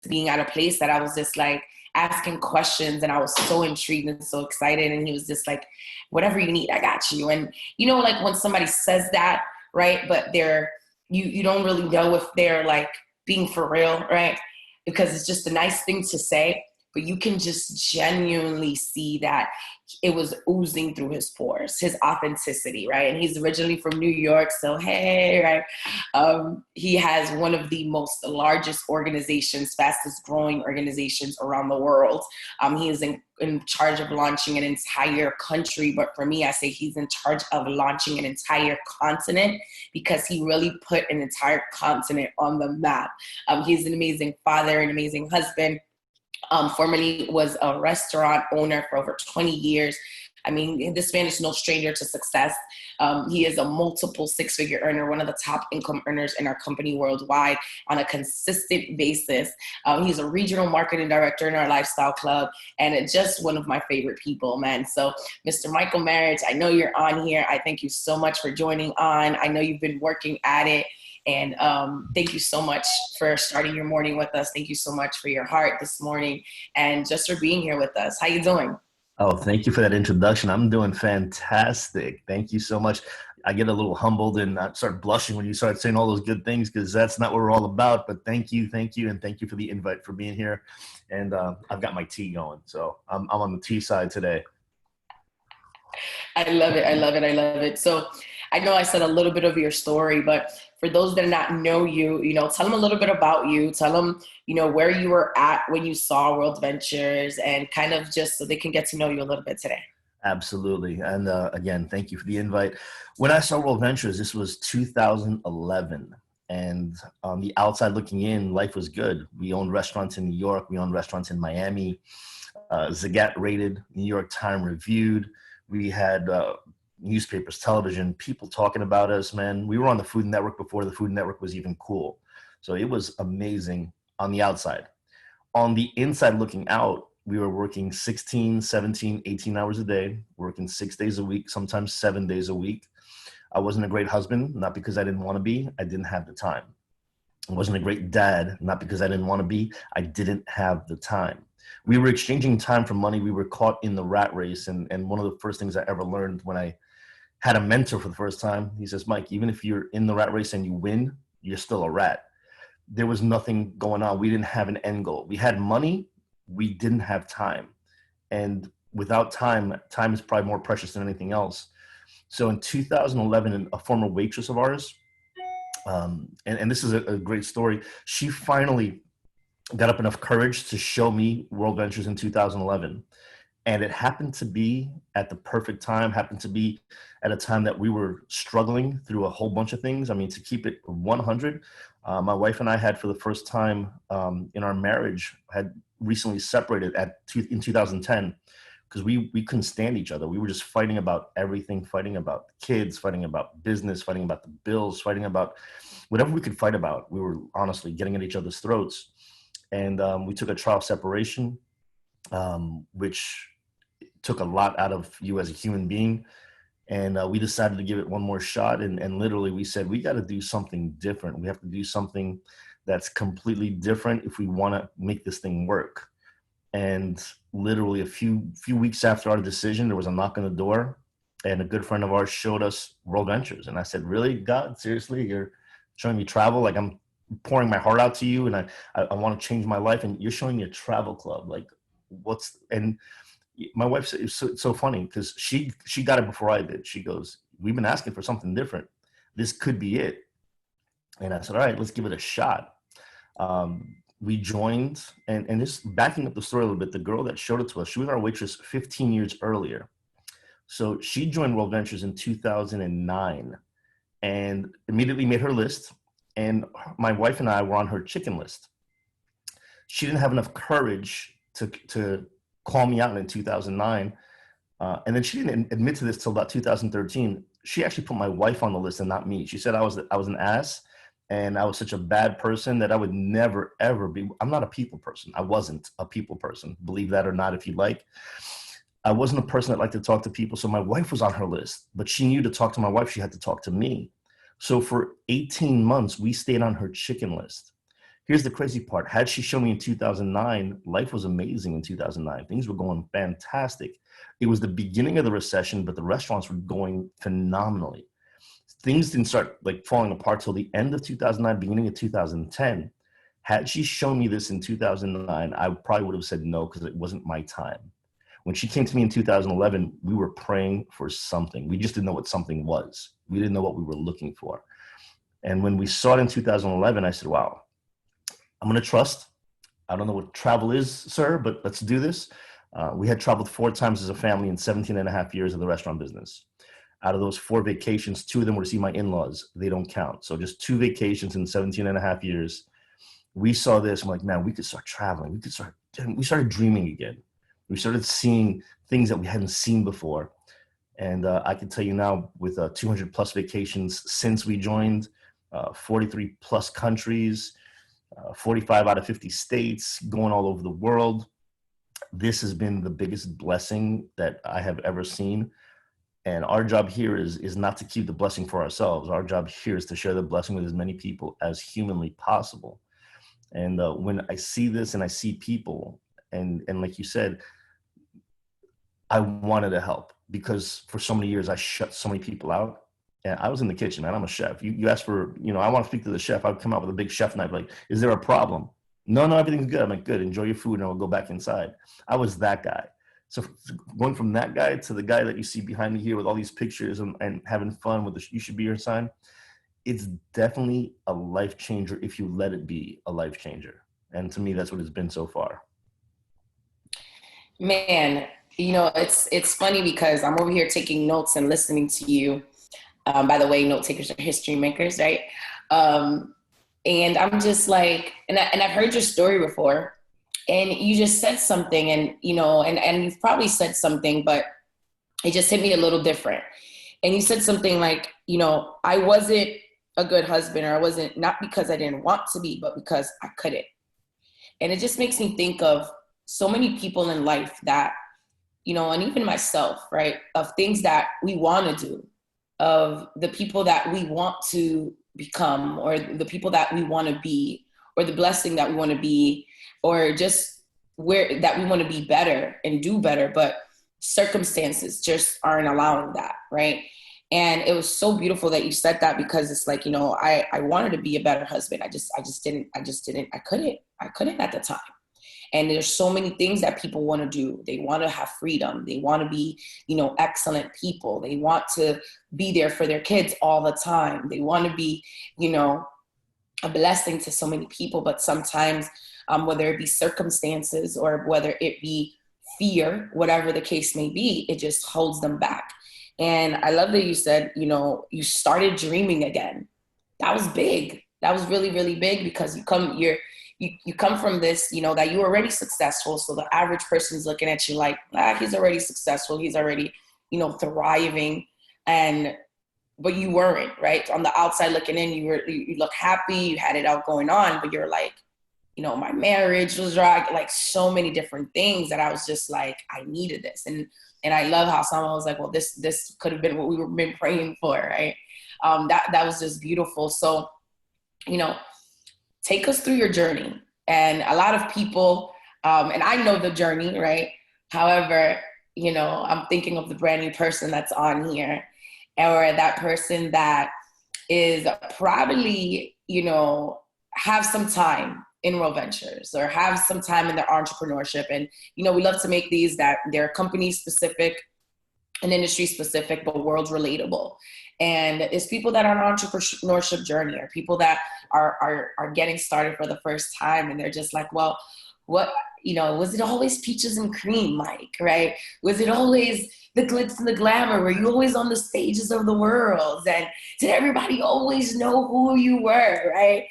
being at a place that I was just like asking questions, and I was so intrigued and so excited. And he was just like, whatever you need, I got you. And you know, like when somebody says that, right? But you don't really know if they're like being for real, right? Because it's just a nice thing to say, but you can just genuinely see that it was oozing through his pores, his authenticity, right? And he's originally from New York, so hey, right? He has one of the most largest organizations, fastest growing organizations around the world. He is in charge of launching an entire country, but for me, I say he's in charge of launching an entire continent because he really put an entire continent on the map. He's an amazing father, an amazing husband. Formerly was a restaurant owner for over 20 years. I mean, this man is no stranger to success. He is a multiple six-figure earner, one of the top income earners in our company worldwide on a consistent basis. He's a regional marketing director in our lifestyle club, and it's just one of my favorite people, man. So Mr. Michael Marich, I know you're on here. I thank you so much for joining on. I know you've been working at it. And thank you so much for starting your morning with us. Thank you so much for your heart this morning and just for being here with us. How you doing? Oh, thank you for that introduction. I'm doing fantastic. Thank you so much. I get a little humbled and I start blushing when you start saying all those good things because that's not what we're all about. But thank you, and thank you for the invite for being here. And I've got my tea going, so I'm on the tea side today. I love it. I love it. I love it. So I know I said a little bit of your story, but for those that not know you, tell them a little bit about you. Tell them, where you were at when you saw World Ventures and kind of just so they can get to know you a little bit today. Absolutely. And again, thank you for the invite. When I saw World Ventures, this was 2011. And on the outside looking in, life was good. We owned restaurants in New York. We owned restaurants in Miami, Zagat rated, New York Times reviewed. We had newspapers, television, people talking about us, man. We were on the Food Network before the Food Network was even cool. So it was amazing on the outside. On the inside looking out, we were working 16, 17, 18 hours a day, working 6 days a week, sometimes 7 days a week. I wasn't a great husband, not because I didn't want to be, I didn't have the time. I wasn't a great dad, not because I didn't want to be, I didn't have the time. We were exchanging time for money. We were caught in the rat race. And one of the first things I ever learned when I had a mentor for the first time, he says, Mike, even if you're in the rat race and you win, you're still a rat. There was nothing going on. We didn't have an end goal. We had money. We didn't have time. And without time, time is probably more precious than anything else. So in 2011, a former waitress of ours, and this is a great story, she finally got up enough courage to show me World Ventures in 2011. And it happened to be at the perfect time, happened to be at a time that we were struggling through a whole bunch of things. I mean, to keep it 100, my wife and I had for the first time in our marriage, had recently separated in 2010 because we couldn't stand each other. We were just fighting about everything, fighting about kids, fighting about business, fighting about the bills, fighting about whatever we could fight about. We were honestly getting at each other's throats. And we took a trial separation, which took a lot out of you as a human being. And we decided to give it one more shot. And literally we said, we got to do something different. We have to do something that's completely different if we want to make this thing work. And literally a few weeks after our decision, there was a knock on the door and a good friend of ours showed us World Ventures. And I said, really, God, seriously, you're showing me travel? Like I'm pouring my heart out to you and I want to change my life. And you're showing me a travel club. Like and my wife said, it's so funny because she got it before I did. She goes, we've been asking for something different. This could be it. And I said, all right, let's give it a shot. We joined and just backing up the story a little bit, the girl that showed it to us, she was our waitress 15 years earlier. So she joined World Ventures in 2009 and immediately made her list. And my wife and I were on her chicken list. She didn't have enough courage to call me out in 2009. And then she didn't admit to this till about 2013. She actually put my wife on the list and not me. She said I was an ass and I was such a bad person that I would never, ever be. I'm not a people person. I wasn't a people person. Believe that or not, if you like. I wasn't a person that liked to talk to people. So my wife was on her list, but she knew to talk to my wife, she had to talk to me. So for 18 months, we stayed on her chicken list here's the crazy part. Had she shown me in 2009, life was amazing in 2009. Things were going fantastic. It was the beginning of the recession, but the restaurants were going phenomenally. Things didn't start like falling apart till the end of 2009, beginning of 2010. Had she shown me this in 2009, I probably would have said no, because it wasn't my time. When she came to me in 2011, we were praying for something. We just didn't know what something was. We didn't know what we were looking for. And when we saw it in 2011, I said, wow, I'm going to trust. I don't know what travel is, sir, but let's do this. We had traveled 4 times as a family in 17 and a half years of the restaurant business. Out of those 4 vacations, 2 of them were to see my in-laws. They don't count. So just 2 vacations in 17 and a half years. We saw this. I'm like, man, we could start traveling. We started dreaming again. We started seeing things that we hadn't seen before. And I can tell you now, with 200 plus vacations since we joined, 43 plus countries, 45 out of 50 states, going all over the world. This has been the biggest blessing that I have ever seen. And our job here is not to keep the blessing for ourselves. Our job here is to share the blessing with as many people as humanly possible. And when I see this and I see people, and like you said, I wanted to help, because for so many years I shut so many people out. And I was in the kitchen, man. I'm a chef. You asked for, I want to speak to the chef. I'd come out with a big chef knife, like, is there a problem? No, everything's good. I'm like, good. Enjoy your food, and I'll go back inside. I was that guy. So going from that guy to the guy that you see behind me here with all these pictures and having fun with the "You Should Be Here" sign, it's definitely a life changer if you let it be a life changer. And to me, that's what it's been so far. Man, it's funny because I'm over here taking notes and listening to you. By the way, note takers are history makers, right? And I'm just like, and I've heard your story before, and you just said something, and and you've probably said something, but it just hit me a little different. And you said something like, I wasn't a good husband, or I wasn't, not because I didn't want to be, but because I couldn't. And it just makes me think of so many people in life that, and even myself, right, of things that we want to do, of the people that we want to become, or the people that we want to be, or the blessing that we want to be, or just where that we want to be better and do better, but circumstances just aren't allowing that, right? And it was so beautiful that you said that, because it's like, I wanted to be a better husband. I couldn't at the time. And there's so many things that people want to do. They want to have freedom. They want to be, excellent people. They want to be there for their kids all the time. They want to be, a blessing to so many people. But sometimes, whether it be circumstances or whether it be fear, whatever the case may be, it just holds them back. And I love that you said, you started dreaming again. That was big. That was really, really big, because you come from this, that you're already successful. So the average person's looking at you like, he's already successful. He's already, thriving. But you weren't, right? On the outside looking in, you look happy. You had it all going on, but you're like, my marriage was right. Like so many different things that I was just like, I needed this. And I love how someone was like, well, this could have been what we were been praying for, right? That was just beautiful. So, take us through your journey. And a lot of people, and I know the journey, right? However, I'm thinking of the brand new person that's on here, or that person that is probably, have some time in Real Ventures, or have some time in their entrepreneurship. And, we love to make these that they're company specific and industry specific, but world relatable. And it's people that are on an entrepreneurship journey, or people that are getting started for the first time. And they're just like, well, what, was it always peaches and cream, Mike, right? Was it always the glitz and the glamour? Were you always on the stages of the world? And did everybody always know who you were, right?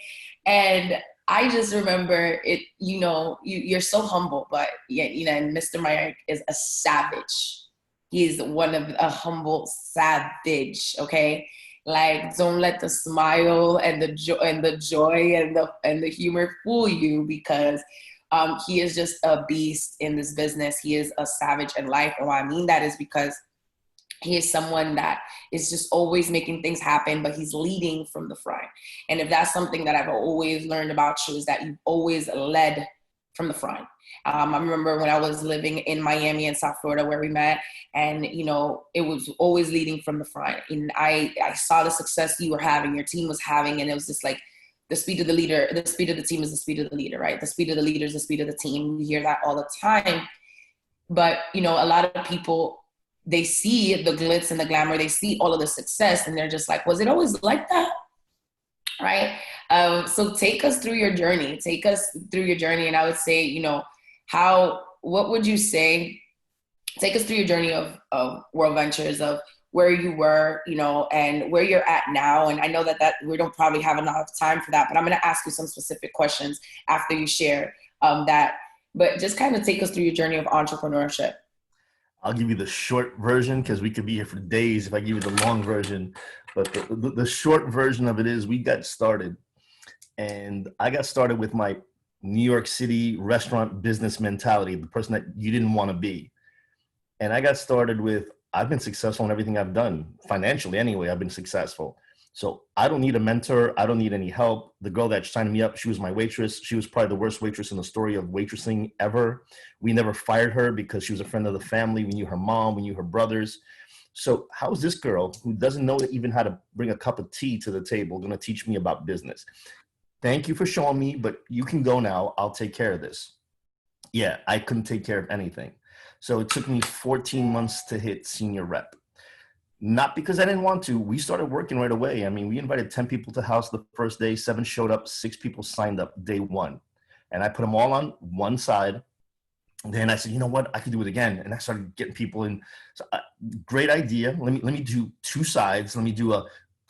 And I just remember it, you're so humble, but and Mr. Marich is a savage. He's one of a humble savage, okay? Like, don't let the smile and the joy and the humor fool you, because he is just a beast in this business. He is a savage in life. And why I mean that is because He is someone that is just always making things happen, but he's leading from the front. And if that's something that I've always learned about you, is that you've always led from the front. I remember when I was living in Miami and South Florida where we met, and it was always leading from the front. And I saw the success you were having, your team was having, and it was just like the speed of the leader, the speed of the team is the speed of the leader, right? The speed of the leader is the speed of the team. We hear that all the time. But a lot of people, they see the glitz and the glamour, they see all of the success, and they're just like, was it always like that? Right? So take us through your journey. Take us through your journey. And I would say, what would you say, take us through your journey of World Ventures, of where you were, and where you're at now. And I know that we don't probably have enough time for that, but I'm going to ask you some specific questions after you share that. But just kind of take us through your journey of entrepreneurship. I'll give you the short version because we could be here for days if I give you the long version. But the short version of it is we got started. And I got started with my New York City restaurant business mentality, the person that you didn't want to be. And I got started with, I've been successful in everything I've done. Financially anyway, I've been successful. So I don't need a mentor. I don't need any help. The girl that signed me up, she was my waitress. She was probably the worst waitress in the story of waitressing ever. We never fired her because she was a friend of the family. We knew her mom. We knew her brothers. So how is this girl who doesn't know even how to bring a cup of tea to the table going to teach me about business? Thank you for showing me, but you can go now. I'll take care of this. Yeah, I couldn't take care of anything. So it took me 14 months to hit senior rep. Not because I didn't want to. We started working right away. I mean, we invited 10 people to the house the first day. 7 showed up. 6 people signed up day 1. And I put them all on one side. And then I said, you know what? I could do it again. And I started getting people in. So, great idea. Let me do 2 sides. Let me do a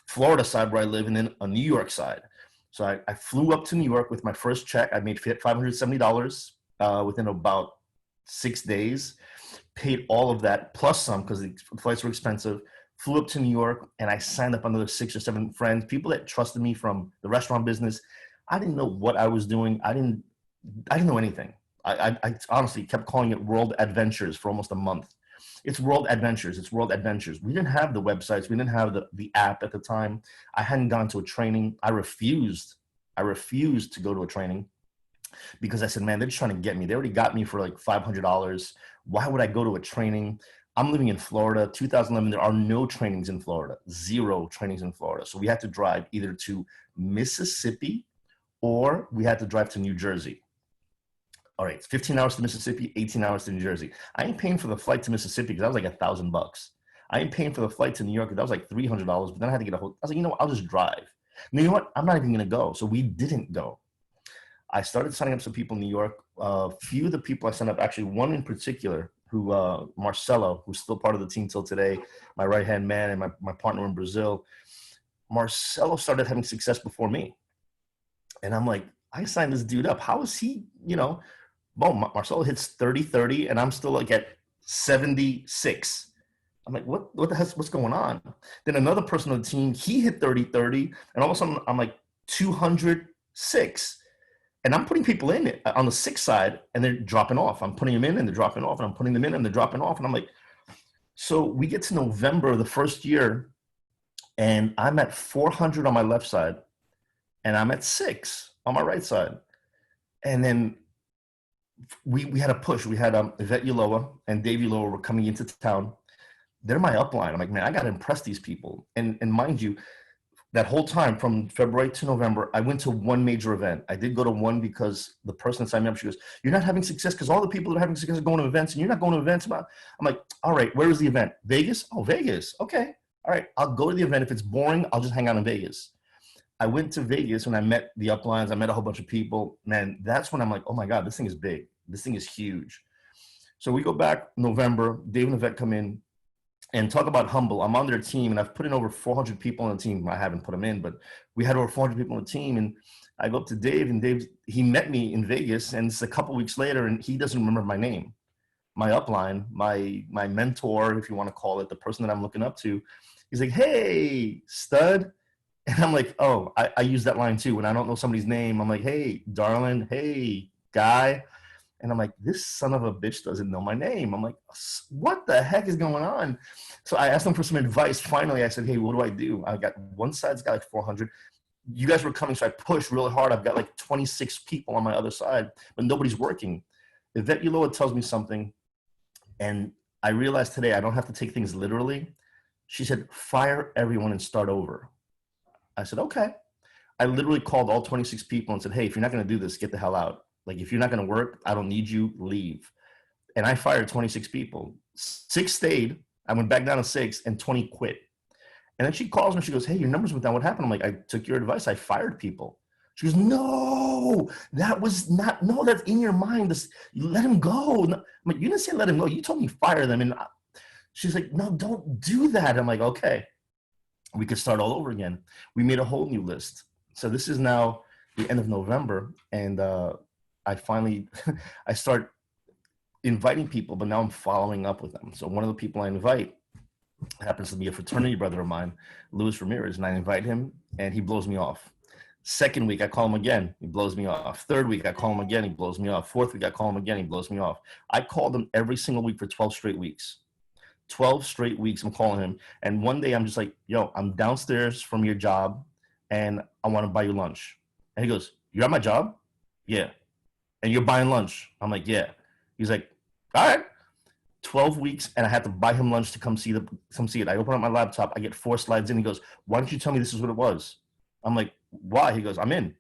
Florida side where I live and then a New York side. So I flew up to New York with my first check. I made $570 within about 6 days. Paid all of that plus some because the flights were expensive. Flew up to New York and I signed up another 6 or 7 friends, people that trusted me from the restaurant business. I didn't know what I was doing. I didn't know anything. I honestly kept calling it World Adventures for almost a month. It's World Adventures. It's World Adventures. We didn't have the websites. We didn't have the app at the time. I hadn't gone to a training. I refused to go to a training because I said, man, they're just trying to get me. They already got me for like $500. Why would I go to a training? I'm living in Florida, 2011. There are no trainings in Florida, 0 trainings in Florida. So we had to drive either to Mississippi or we had to drive to New Jersey. All right, 15 hours to Mississippi, 18 hours to New Jersey. I ain't paying for the flight to Mississippi because that was like $1,000. I ain't paying for the flight to New York because that was like $300. But then I had to get a hotel. I was like, you know what? I'll just drive. And you know what? I'm not even going to go. So we didn't go. I started signing up some people in New York. Few of the people I signed up, actually one in particular, who Marcelo, who's still part of the team till today, my right-hand man and my partner in Brazil. Marcelo started having success before me. And I'm like, I signed this dude up. How is he, boom, Marcelo hits 30-30 and I'm still like at 76. I'm like, what the heck, what's going on? Then another person on the team, he hit 30-30 and all of a sudden I'm like 206. And I'm putting people in it on the 6 side and they're dropping off. I'm putting them in and they're dropping off and I'm putting them in and they're dropping off. And I'm like, so we get to November the first year and I'm at 400 on my left side and I'm at 6 on my right side. And then we had a push. We had Yvette Uloa and Dave Uloa were coming into town. They're my upline. I'm like, man, I got to impress these people. And mind you, that whole time from February to November, I went to one major event. I did go to one because the person that signed me up, she goes, you're not having success because all the people that are having success are going to events and you're not going to events. I'm like, all right, where is the event? Vegas? Oh, Vegas. Okay. All right. I'll go to the event. If it's boring, I'll just hang out in Vegas. I went to Vegas and I met the uplines. I met a whole bunch of people. Man, that's when I'm like, oh my God, this thing is big. This thing is huge. So we go back November, Dave and Yvette come in. And talk about humble. I'm on their team and I've put in over 400 people on the team. I haven't put them in, but we had over 400 people on the team. And I go up to Dave and he met me in Vegas and it's a couple weeks later and he doesn't remember my name. My upline, my mentor, if you want to call it, the person that I'm looking up to, he's like, hey, stud. And I'm like, oh, I use that line too. When I don't know somebody's name, I'm like, hey, darling, hey, guy. And I'm like, this son of a bitch doesn't know my name. I'm like, what the heck is going on? So I asked him for some advice. Finally, I said, hey, what do I do? I got one side's got like 400. You guys were coming, so I pushed really hard. I've got like 26 people on my other side, but nobody's working. Yvette Uloa tells me something, and I realized today I don't have to take things literally. She said, fire everyone and start over. I said, okay. I literally called all 26 people and said, hey, if you're not going to do this, get the hell out. Like, if you're not going to work, I don't need you, leave. And I fired 26 people. 6 stayed. I went back down to 6, and 20 quit. And then she calls me. She goes, hey, your numbers went down. What happened? I'm like, I took your advice. I fired people. She goes, no, that was not, no, that's in your mind. This, let him go. I'm like, you didn't say let him go. You told me fire them. And she's like, no, don't do that. I'm like, okay, we could start all over again. We made a whole new list. So this is now the end of November. And I finally, I start inviting people, but now I'm following up with them. So one of the people I invite happens to be a fraternity brother of mine, Luis Ramirez, and I invite him, and he blows me off. Second week, I call him again, he blows me off. Third week, I call him again, he blows me off. Fourth week, I call him again, he blows me off. I called him every single week for 12 straight weeks. 12 straight weeks, I'm calling him. And one day, I'm just like, yo, I'm downstairs from your job, and I want to buy you lunch. And he goes, you're at my job? Yeah. And you're buying lunch? I'm like, yeah. He's like, all right. 12 weeks, and I had to buy him lunch to come see it. I open up my laptop, I get 4 slides in. He goes, why don't you tell me this is what it was? I'm like, why? He goes, I'm in.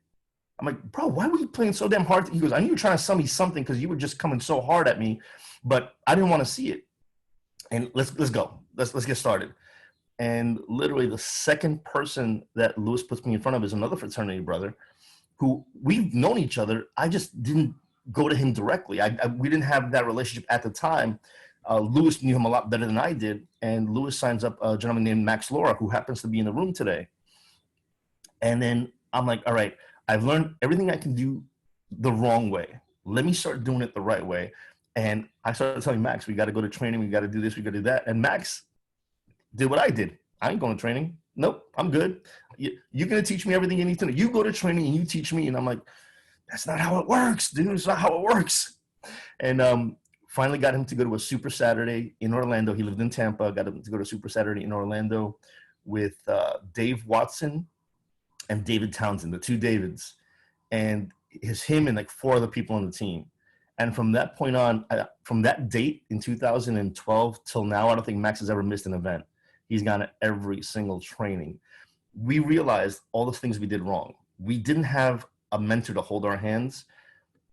I'm like, bro, why were you playing so damn hard? He goes, I knew you were trying to sell me something because you were just coming so hard at me, but I didn't want to see it. And let's go. Let's get started. And literally the second person that Lewis puts me in front of is another fraternity brother who we've known each other. I just didn't go to him directly. We didn't have that relationship at the time. Lewis knew him a lot better than I did. And Lewis signs up a gentleman named Max Laura, who happens to be in the room today. And then I'm like, all right, I've learned everything I can do the wrong way. Let me start doing it the right way. And I started telling Max, we got to go to training. We got to do this. We got to do that. And Max did what I did. I ain't going to training. Nope, I'm good. You're going to teach me everything you need to know. You go to training and you teach me. And I'm like, that's not how it works, dude. It's not how it works. And finally got him to go to a Super Saturday in Orlando. He lived in Tampa. Got him to go to Super Saturday in Orlando with Dave Watson and David Townsend, the 2 Davids. And it's him and like 4 other people on the team. And from that point on, from that date in 2012 till now, I don't think Max has ever missed an event. He's gone to every single training. We realized all the things we did wrong. We didn't have a mentor to hold our hands.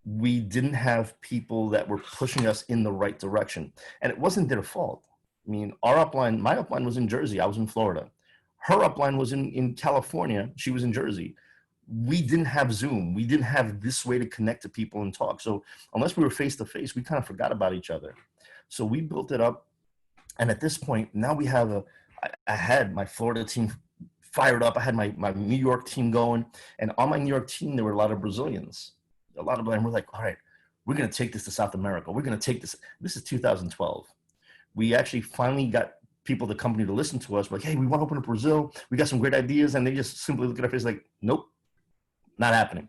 We didn't have people that were pushing us in the right direction. And it wasn't their fault. I mean, our upline, my upline was in Jersey. I was in Florida. Her upline was in California. She was in Jersey. We didn't have Zoom. We didn't have this way to connect to people and talk. So unless we were face to face, we kind of forgot about each other. So we built it up. And at this point, now we have I had my Florida team fired up. I had my New York team going. And on my New York team, there were a lot of Brazilians. A lot of them were like, all right, we're going to take this to South America. We're going to take this. This is 2012. We actually finally got people, the company, to listen to us. Like, hey, we want to open up Brazil. We got some great ideas. And they just simply look at our face like, nope, not happening.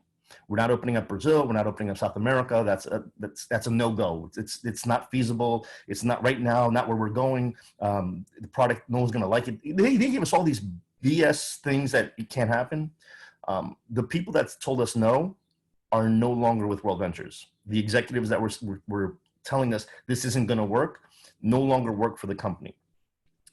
We're not opening up Brazil. We're not opening up South America. That's a no-go. It's not feasible. It's not right now, not where we're going. The product, no one's going to like it. They give us all these BS things that it can't happen. The people that told us no are no longer with World Ventures. The executives that were telling us this isn't going to work no longer work for the company.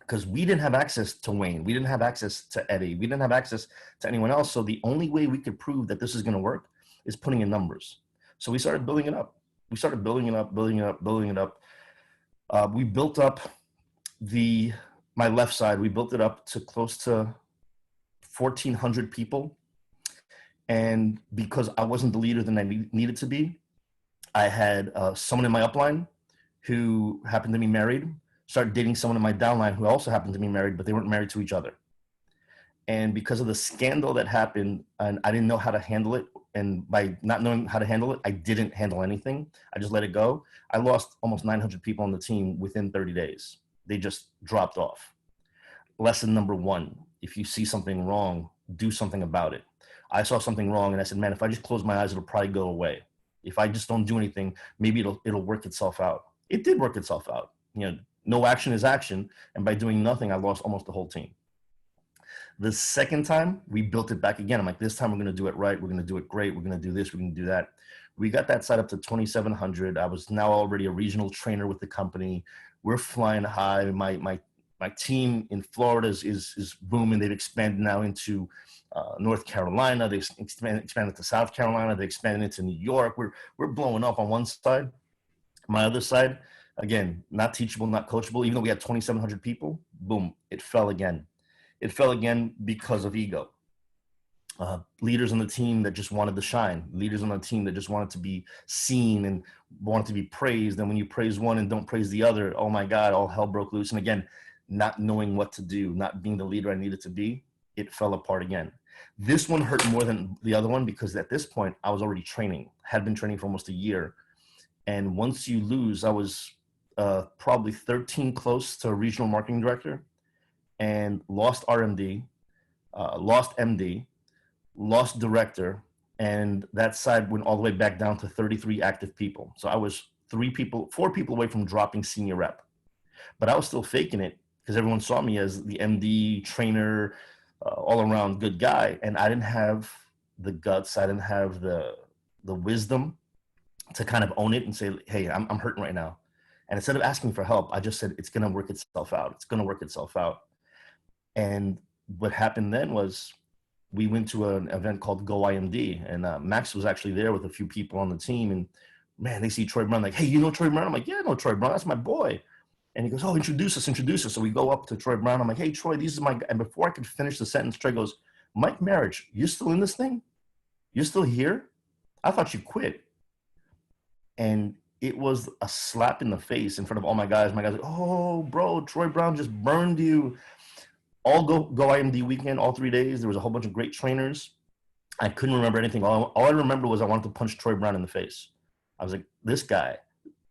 Because we didn't have access to Wayne. We didn't have access to Eddie. We didn't have access to anyone else. So the only way we could prove that this is going to work is putting in numbers. So we started building it up. We started building it up, building it up, building it up. We built up my left side. We built it up to close to 1,400 people. And because I wasn't the leader that I needed to be, I had someone in my upline who happened to be married, started dating someone in my downline who also happened to be married, but they weren't married to each other. And because of the scandal that happened, and I didn't know how to handle it, and by not knowing how to handle it, I didn't handle anything. I just let it go. I lost almost 900 people on the team within 30 days. They just dropped off. Lesson number 1, if you see something wrong, do something about it. I saw something wrong, and I said, man, if I just close my eyes, it'll probably go away. If I just don't do anything, maybe it'll work itself out. It did work itself out. No action is action. And by doing nothing, I lost almost the whole team. The second time, we built it back again. I'm like, this time we're going to do it right. We're going to do it great. We're going to do this. We're going to do that. We got that side up to 2,700. I was now already a regional trainer with the company. We're flying high. My team in Florida is booming. They've expanded now into North Carolina. They've expanded to South Carolina. They expanded into New York. We're blowing up on one side. My other side, again, not teachable, not coachable. Even though we had 2,700 people, boom, it fell again. It fell again because of ego. Leaders on the team that just wanted to shine. Leaders on the team that just wanted to be seen and wanted to be praised. And when you praise one and don't praise the other, oh my God, all hell broke loose. And again, not knowing what to do, not being the leader I needed to be, it fell apart again. This one hurt more than the other one because at this point, I was already training, had been training for almost a year. And once you lose, I was probably 13 close to a regional marketing director and lost RMD, lost MD, lost director, and that side went all the way back down to 33 active people. So I was 4 people away from dropping senior rep. But I was still faking it because everyone saw me as the MD, trainer, all around good guy. And I didn't have the guts, I didn't have the wisdom to kind of own it and say, hey, I'm hurting right now. And instead of asking for help, I just said, it's going to work itself out. It's going to work itself out. And what happened then was we went to an event called Go IMD, and Max was actually there with a few people on the team. And man, they see Troy Brown, like, hey, you know Troy Brown? I'm like, yeah, I know Troy Brown. That's my boy. And he goes, oh, introduce us. So we go up to Troy Brown. I'm like, hey, Troy, these are my guys. And before I could finish the sentence, Troy goes, Mike Marich, you still in this thing? You're still here? I thought you quit. And it was a slap in the face in front of all my guys. My guys like, oh, bro, Troy Brown just burned you. All Go IMD weekend, all 3 days. There was a whole bunch of great trainers. I couldn't remember anything. All I remember was I wanted to punch Troy Brown in the face. I was like, this guy,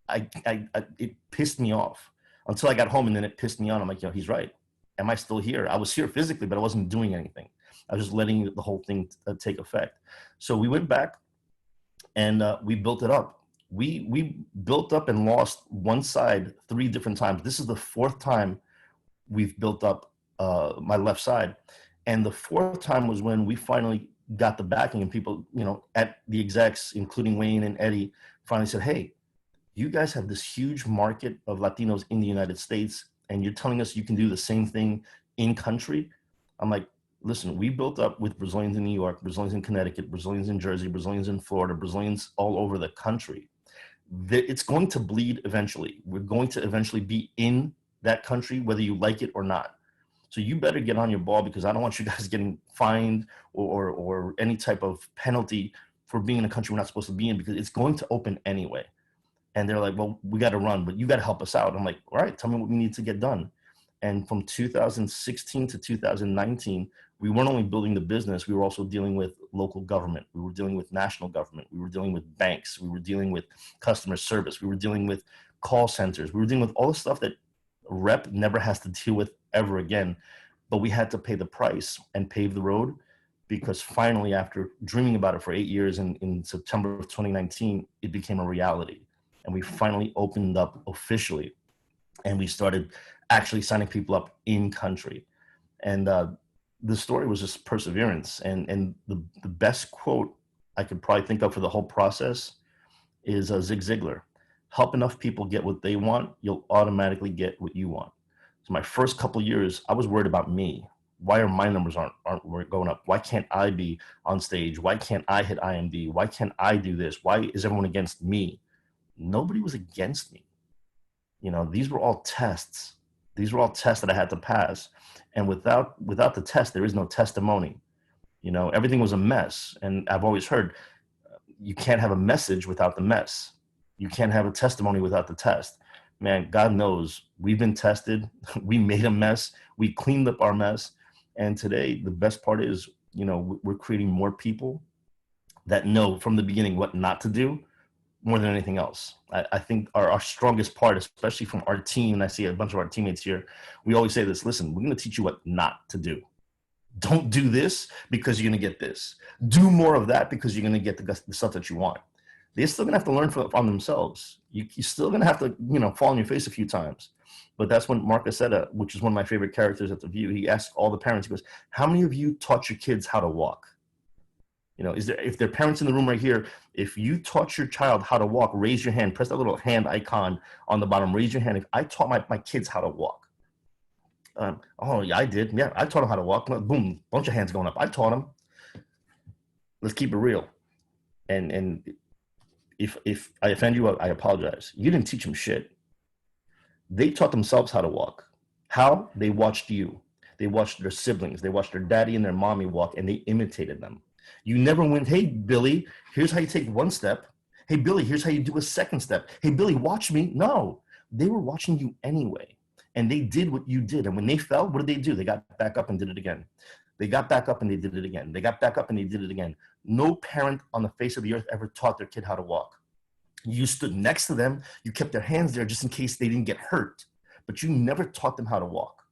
it pissed me off until I got home, and then it pissed me on. I'm like, he's right. Am I still here? I was here physically, but I wasn't doing anything. I was just letting the whole thing take effect. So we went back and we built it up. We built up and lost one side 3 different times. This is the 4th time we've built up my left side. And the 4th time was when we finally got the backing, and people, at the execs, including Wayne and Eddie, finally said, hey, you guys have this huge market of Latinos in the United States, and you're telling us you can do the same thing in country? I'm like, listen, we built up with Brazilians in New York, Brazilians in Connecticut, Brazilians in Jersey, Brazilians in Florida, Brazilians all over the country. It's going to bleed eventually. We're going to eventually be in that country, whether you like it or not. So you better get on your ball, because I don't want you guys getting fined or any type of penalty for being in a country we're not supposed to be in, because it's going to open anyway. And they're like, well, we got to run, but you got to help us out. I'm like, all right, tell me what we need to get done. And from 2016 to 2019, we weren't only building the business, we were also dealing with local government. We were dealing with national government. We were dealing with banks. We were dealing with customer service. We were dealing with call centers. We were dealing with all the stuff that a rep never has to deal with ever again. But we had to pay the price and pave the road, because finally, after dreaming about it for 8 years, in September of 2019, it became a reality. And we finally opened up officially, and we started actually signing people up in country. And the story was just perseverance. And the best quote I could probably think of for the whole process is Zig Ziglar: help enough people get what they want, you'll automatically get what you want. So my first couple of years, I was worried about me. Why are my numbers aren't going up? Why can't I be on stage? Why can't I hit IMD? Why can't I do this? Why is everyone against me? Nobody was against me. These were all tests. These were all tests that I had to pass. And without the test, there is no testimony. Everything was a mess. And I've always heard, you can't have a message without the mess. You can't have a testimony without the test. Man, God knows we've been tested. We made a mess. We cleaned up our mess. And today, the best part is, we're creating more people that know from the beginning what not to do more than anything else. I think our strongest part, especially from our team, and I see a bunch of our teammates here, we always say this: listen, we're going to teach you what not to do. Don't do this because you're going to get this. Do more of that because you're going to get the stuff that you want. They're still gonna have to learn on themselves. You're still gonna have to, fall on your face a few times. But that's when Marcus said, which is one of my favorite characters at The View. He asked all the parents, he goes, how many of you taught your kids how to walk? If there are parents in the room right here, if you taught your child how to walk, raise your hand, press that little hand icon on the bottom, raise your hand. If I taught my kids how to walk. Oh, yeah, I did. Yeah, I taught them how to walk. Boom, bunch of hands going up. I taught them. Let's keep it real. And if I offend you, I apologize. You didn't teach them shit. They taught themselves how to walk. How? They watched you. They watched their siblings. They watched their daddy and their mommy walk, and they imitated them. You never went, hey, Billy, here's how you take one step. Hey, Billy, here's how you do a second step. Hey, Billy, watch me. No, they were watching you anyway, and they did what you did. And when they fell, what did they do? They got back up and did it again. They got back up and they did it again. They got back up and they did it again. No parent on the face of the earth ever taught their kid how to walk. You stood next to them. You kept their hands there just in case they didn't get hurt, but you never taught them how to walk.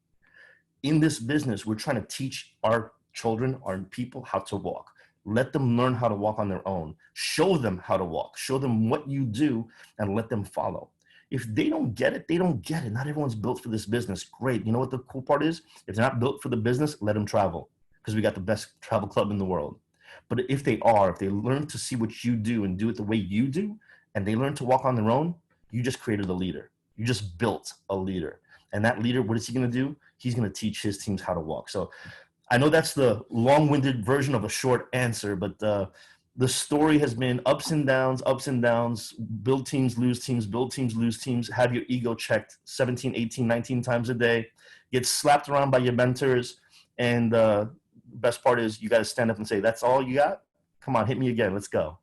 In this business, we're trying to teach our children, our people, how to walk. Let them learn how to walk on their own. Show them how to walk. Show them what you do and let them follow. If they don't get it, they don't get it. Not everyone's built for this business. Great. You know what the cool part is? If they're not built for the business, let them travel, because we got the best travel club in the world. But if they learn to see what you do and do it the way you do, and they learn to walk on their own, you just created a leader. You just built a leader. And that leader, what is he going to do? He's going to teach his teams how to walk. So I know that's the long-winded version of a short answer, but the story has been ups and downs, build teams, lose teams, build teams, lose teams, have your ego checked 17, 18, 19 times a day, get slapped around by your mentors. And best part is you got to stand up and say, that's all you got? Come on, hit me again. Let's go.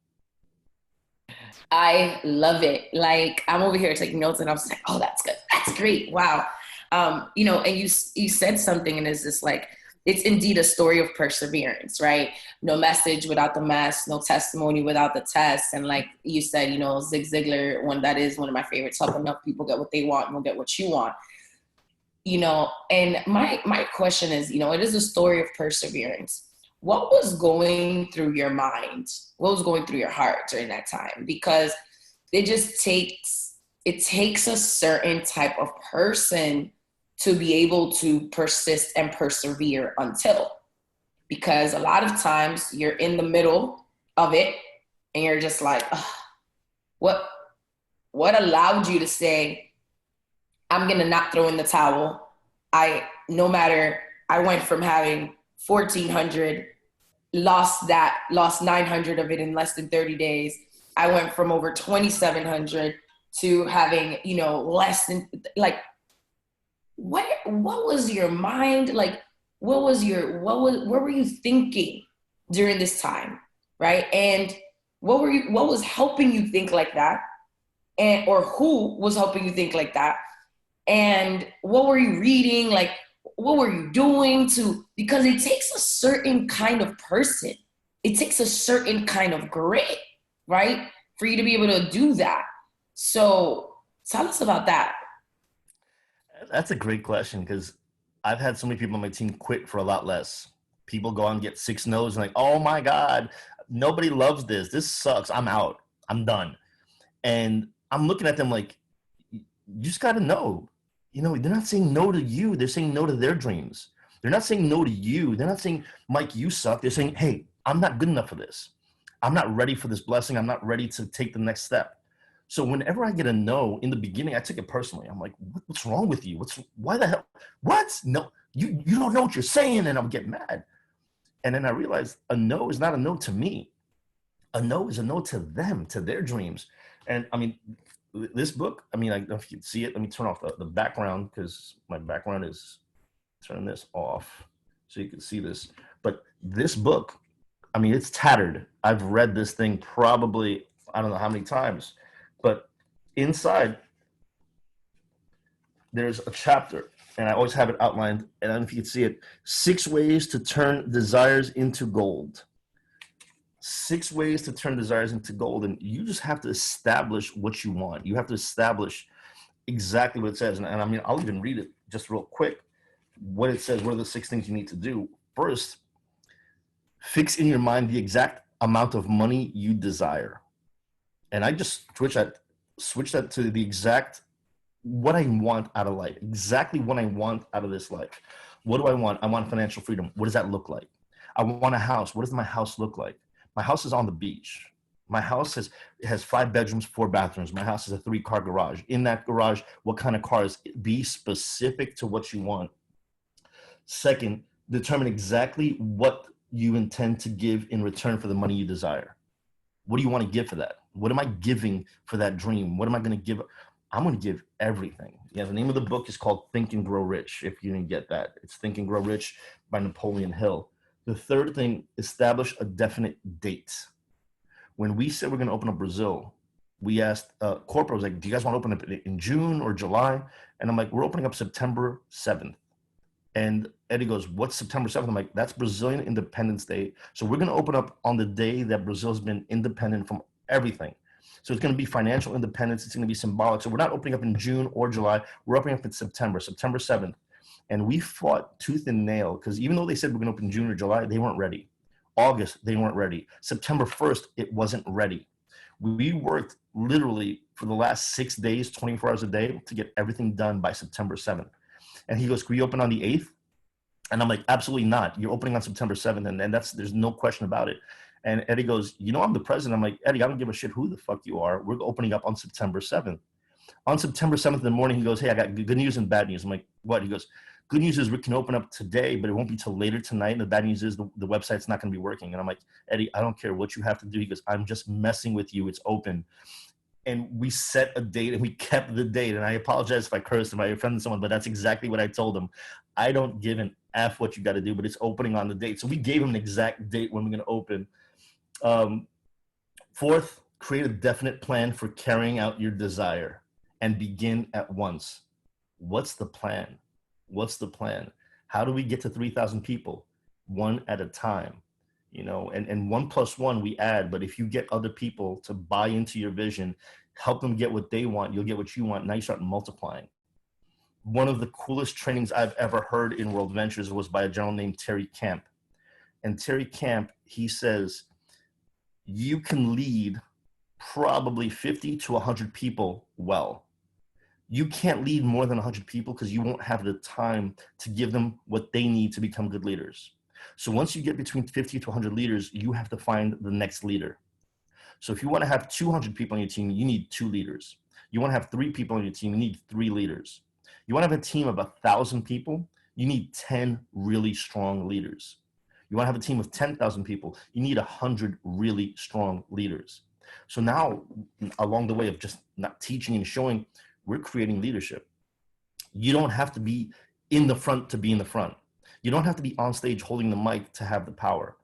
I love it. Like, I'm over here taking notes and I'm just like, oh, that's good. That's great. Wow. And you said something, and it's just like, it's indeed a story of perseverance, right? No message without the mess, no testimony without the test. And like you said, Zig Ziglar, that is one of my favorites, help enough people get what they want and you'll get what you want. And my question is, it is a story of perseverance. What was going through your mind? What was going through your heart during that time? Because it takes a certain type of person to be able to persist and persevere because a lot of times you're in the middle of it and you're just like, what allowed you to say, I'm going to not throw in the towel. I went from having 1,400, lost 900 of it in less than 30 days. I went from over 2,700 to having, less than, like, what was your mind? Like, what were you thinking during this time? Right. And what was helping you think like that? Or who was helping you think like that? And what were you reading? Like, what were you doing because it takes a certain kind of person. It takes a certain kind of grit, right? For you to be able to do that. So tell us about that. That's a great question, because I've had so many people on my team quit for a lot less. People go out and get 6 no's and like, oh my God, nobody loves this. This sucks. I'm out. I'm done. And I'm looking at them like, you just got to know. They're not saying no to you. They're saying no to their dreams. They're not saying no to you. They're not saying, Mike, you suck. They're saying, hey, I'm not good enough for this. I'm not ready for this blessing. I'm not ready to take the next step. So whenever I get a no, in the beginning, I took it personally. I'm like, what's wrong with you? Why the hell? What? No, you don't know what you're saying. And I'll get mad. And then I realized a no is not a no to me. A no is a no to them, to their dreams. And I mean, this book, I don't know if you can see it. Let me turn off the background, because my background is, turn this off so you can see this. But this book, it's tattered. I've read this thing probably, I don't know how many times, but inside there's a chapter, and I always have it outlined, and I don't know if you can see it, 6 ways to turn desires into gold. 6 ways to turn desires into gold. And you just have to establish what you want. You have to establish exactly what it says. And I'll even read it just real quick. What it says, what are the 6 things you need to do? First, fix in your mind the exact amount of money you desire. And I just switch that to the exact what I want out of life, exactly what I want out of this life. What do I want? I want financial freedom. What does that look like? I want a house. What does my house look like? My house is on the beach. My house has 5 bedrooms, 4 bathrooms. My house is a 3-car garage. In that garage, what kind of cars? Be specific to what you want. Second, determine exactly what you intend to give in return for the money you desire. What do you want to give for that? What am I giving for that dream? What am I going to give? I'm going to give everything. Yeah, the name of the book is called Think and Grow Rich, if you didn't get that. It's Think and Grow Rich by Napoleon Hill. The third thing, establish a definite date. When we said we're going to open up Brazil, we asked corporate, was like, do you guys want to open up in June or July? And I'm like, we're opening up September 7th. And Eddie goes, what's September 7th? I'm like, that's Brazilian Independence Day. So we're going to open up on the day that Brazil's been independent from everything. So it's going to be financial independence. It's going to be symbolic. So we're not opening up in June or July. We're opening up in September 7th. And we fought tooth and nail because even though they said we're going to open in June or July, they weren't ready. August, they weren't ready. September 1st, it wasn't ready. We worked literally for the last 6 days, 24 hours a day to get everything done by September 7th. And he goes, can we open on the 8th? And I'm like, absolutely not. You're opening on September 7th. And there's no question about it. And Eddie goes, you know, I'm the president. I'm like, Eddie, I don't give a shit who the fuck you are. We're opening up on September 7th. On September 7th in the morning, he goes, hey, I got good news and bad news. I'm like, what? He goes, good news is we can open up today, but it won't be till later tonight. And the bad news is the website's not going to be working. And I'm like, Eddie, I don't care what you have to do. He goes, I'm just messing with you. It's open. And we set a date and we kept the date. And I apologize if I cursed if I offended someone, but that's exactly what I told him. I don't give an F what you got to do, but it's opening on the date. So we gave him an exact date when we're going to open. Fourth, create a definite plan for carrying out your desire and begin at once. What's the plan? What's the plan? How do we get to 3,000 people? One at a time. You know, and 1 + 1 we add, but if you get other people to buy into your vision, help them get what they want, you'll get what you want. Now you start multiplying. One of the coolest trainings I've ever heard in World Ventures was by a gentleman named Terry Camp. And Terry Camp, he says, you can lead probably 50 to 100 people well. You can't lead more than 100 people because you won't have the time to give them what they need to become good leaders. So once you get between 50 to 100 leaders, you have to find the next leader. So if you want to have 200 people on your team, you need 2 leaders. You want to have 3 people on your team, you need 3 leaders. You want to have a team of 1,000 people, you need 10 really strong leaders. You want to have a team of 10,000 people, you need 100 really strong leaders. So now, along the way of just not teaching and showing, we're creating leadership. You don't have to be in the front to be in the front. You don't have to be on stage holding the mic to have the power.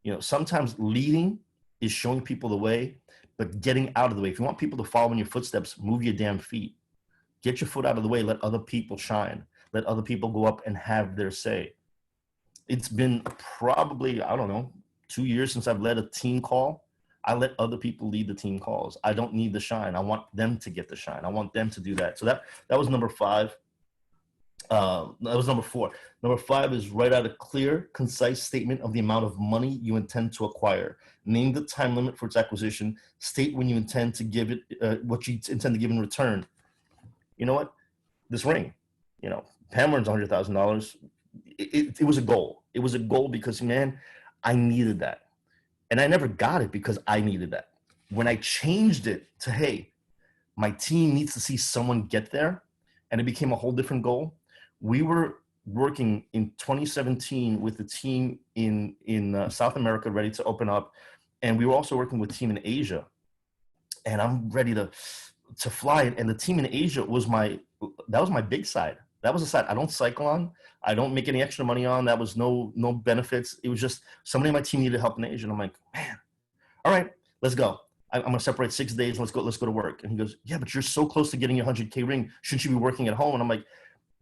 You know, sometimes leading is showing people the way, but getting out of the way. If you want people to follow in your footsteps, move your damn feet. Get your foot out of the way. Let other people shine. Let other people go up and have their say. It's been probably, I don't know, 2 years since I've led a team call. I let other people lead the team calls. I don't need the shine. I want them to get the shine. I want them to do that. So that was number 5. That was number 4. Number 5 is write out a clear, concise statement of the amount of money you intend to acquire. Name the time limit for its acquisition. State when you intend to give it, what you intend to give in return. You know what? This ring, you know, Pam earns $100,000. It was a goal. It was a goal because, man, I needed that. And I never got it because I needed that. When I changed it to, hey, my team needs to see someone get there, and it became a whole different goal. We were working in 2017 with the team in South America ready to open up. And we were also working with a team in Asia. And I'm ready to fly. And the team in Asia was my big side. That was a side I don't cycle on. I don't make any extra money on. That was no benefits. It was just somebody on my team needed help in Asia. And I'm like, man, all right, let's go. I'm going to separate 6 days. Let's go to work. And he goes, yeah, but you're so close to getting your 100K ring. Shouldn't you be working at home? And I'm like,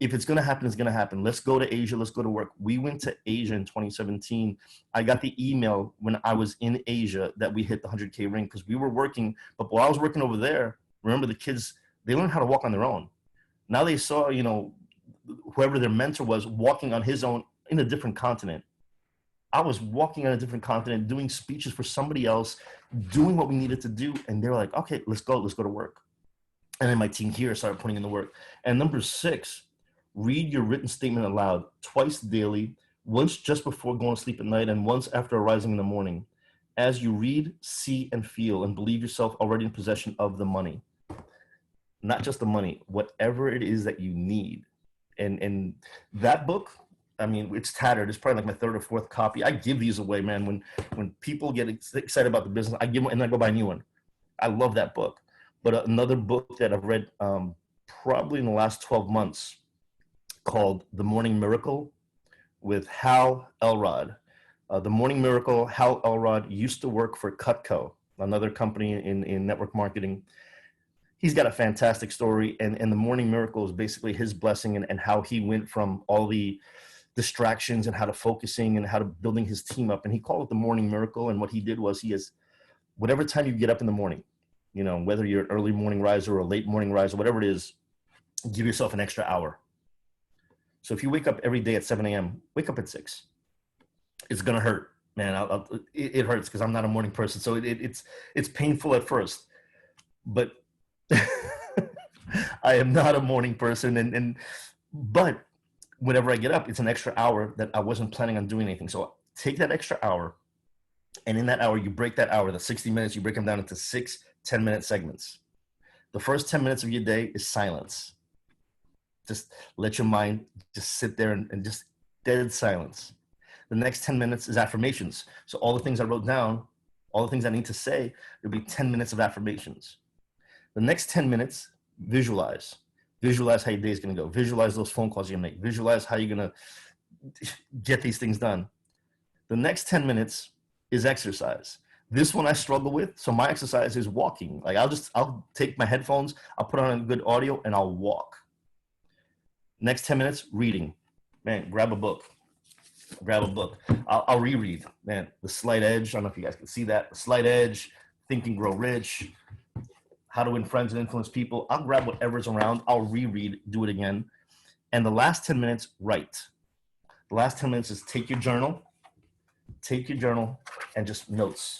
if it's going to happen, it's going to happen. Let's go to Asia. Let's go to work. We went to Asia in 2017. I got the email when I was in Asia that we hit the 100K ring because we were working. But while I was working over there, remember the kids, they learned how to walk on their own. Now they saw, you know, whoever their mentor was walking on his own in a different continent. I was walking on a different continent, doing speeches for somebody else, doing what we needed to do. And they were like, okay, let's go to work. And then my team here started putting in the work. And number 6, read your written statement aloud twice daily, once just before going to sleep at night and once after arising in the morning. As you read, see, and feel, and believe yourself already in possession of the money. Not just the money, whatever it is that you need. And that book, I mean, it's tattered. It's probably like my 3rd or 4th copy. I give these away, man. When people get excited about the business, I give them and I go buy a new one. I love that book. But another book that I've read probably in the last 12 months called The Morning Miracle with Hal Elrod. The Morning Miracle, Hal Elrod used to work for Cutco, another company in network marketing. He's got a fantastic story, and The Morning Miracle is basically his blessing and how he went from all the distractions and how to focusing and how to building his team up. And he called it The Morning Miracle. And what he did was he has whatever time you get up in the morning, you know, whether you're an early morning riser or a late morning riser, whatever it is, give yourself an extra hour. So if you wake up every day at 7 a.m., wake up at 6. It's going to hurt, man. It hurts because I'm not a morning person. So it's painful at first, but I am not a morning person. But whenever I get up, it's an extra hour that I wasn't planning on doing anything. So take that extra hour, and in that hour, you break that hour, the 60 minutes, you break them down into 6 10-minute segments. The first 10 minutes of your day is silence. Just let your mind just sit there and just dead silence. The next 10 minutes is affirmations. So all the things I wrote down, all the things I need to say, there'll be 10 minutes of affirmations. The next 10 minutes, visualize. Visualize how your day is going to go. Visualize those phone calls you're going to make. Visualize how you're going to get these things done. The next 10 minutes is exercise. This one I struggle with. So my exercise is walking. Like I'll take my headphones, I'll put on a good audio, and I'll walk. Next 10 minutes, reading. Man, grab a book. I'll reread. Man, The Slight Edge. I don't know if you guys can see that. The Slight Edge, Think and Grow Rich, How to Win Friends and Influence People. I'll grab whatever's around. I'll reread, do it again. And the last 10 minutes, write. The last 10 minutes is take your journal and just notes.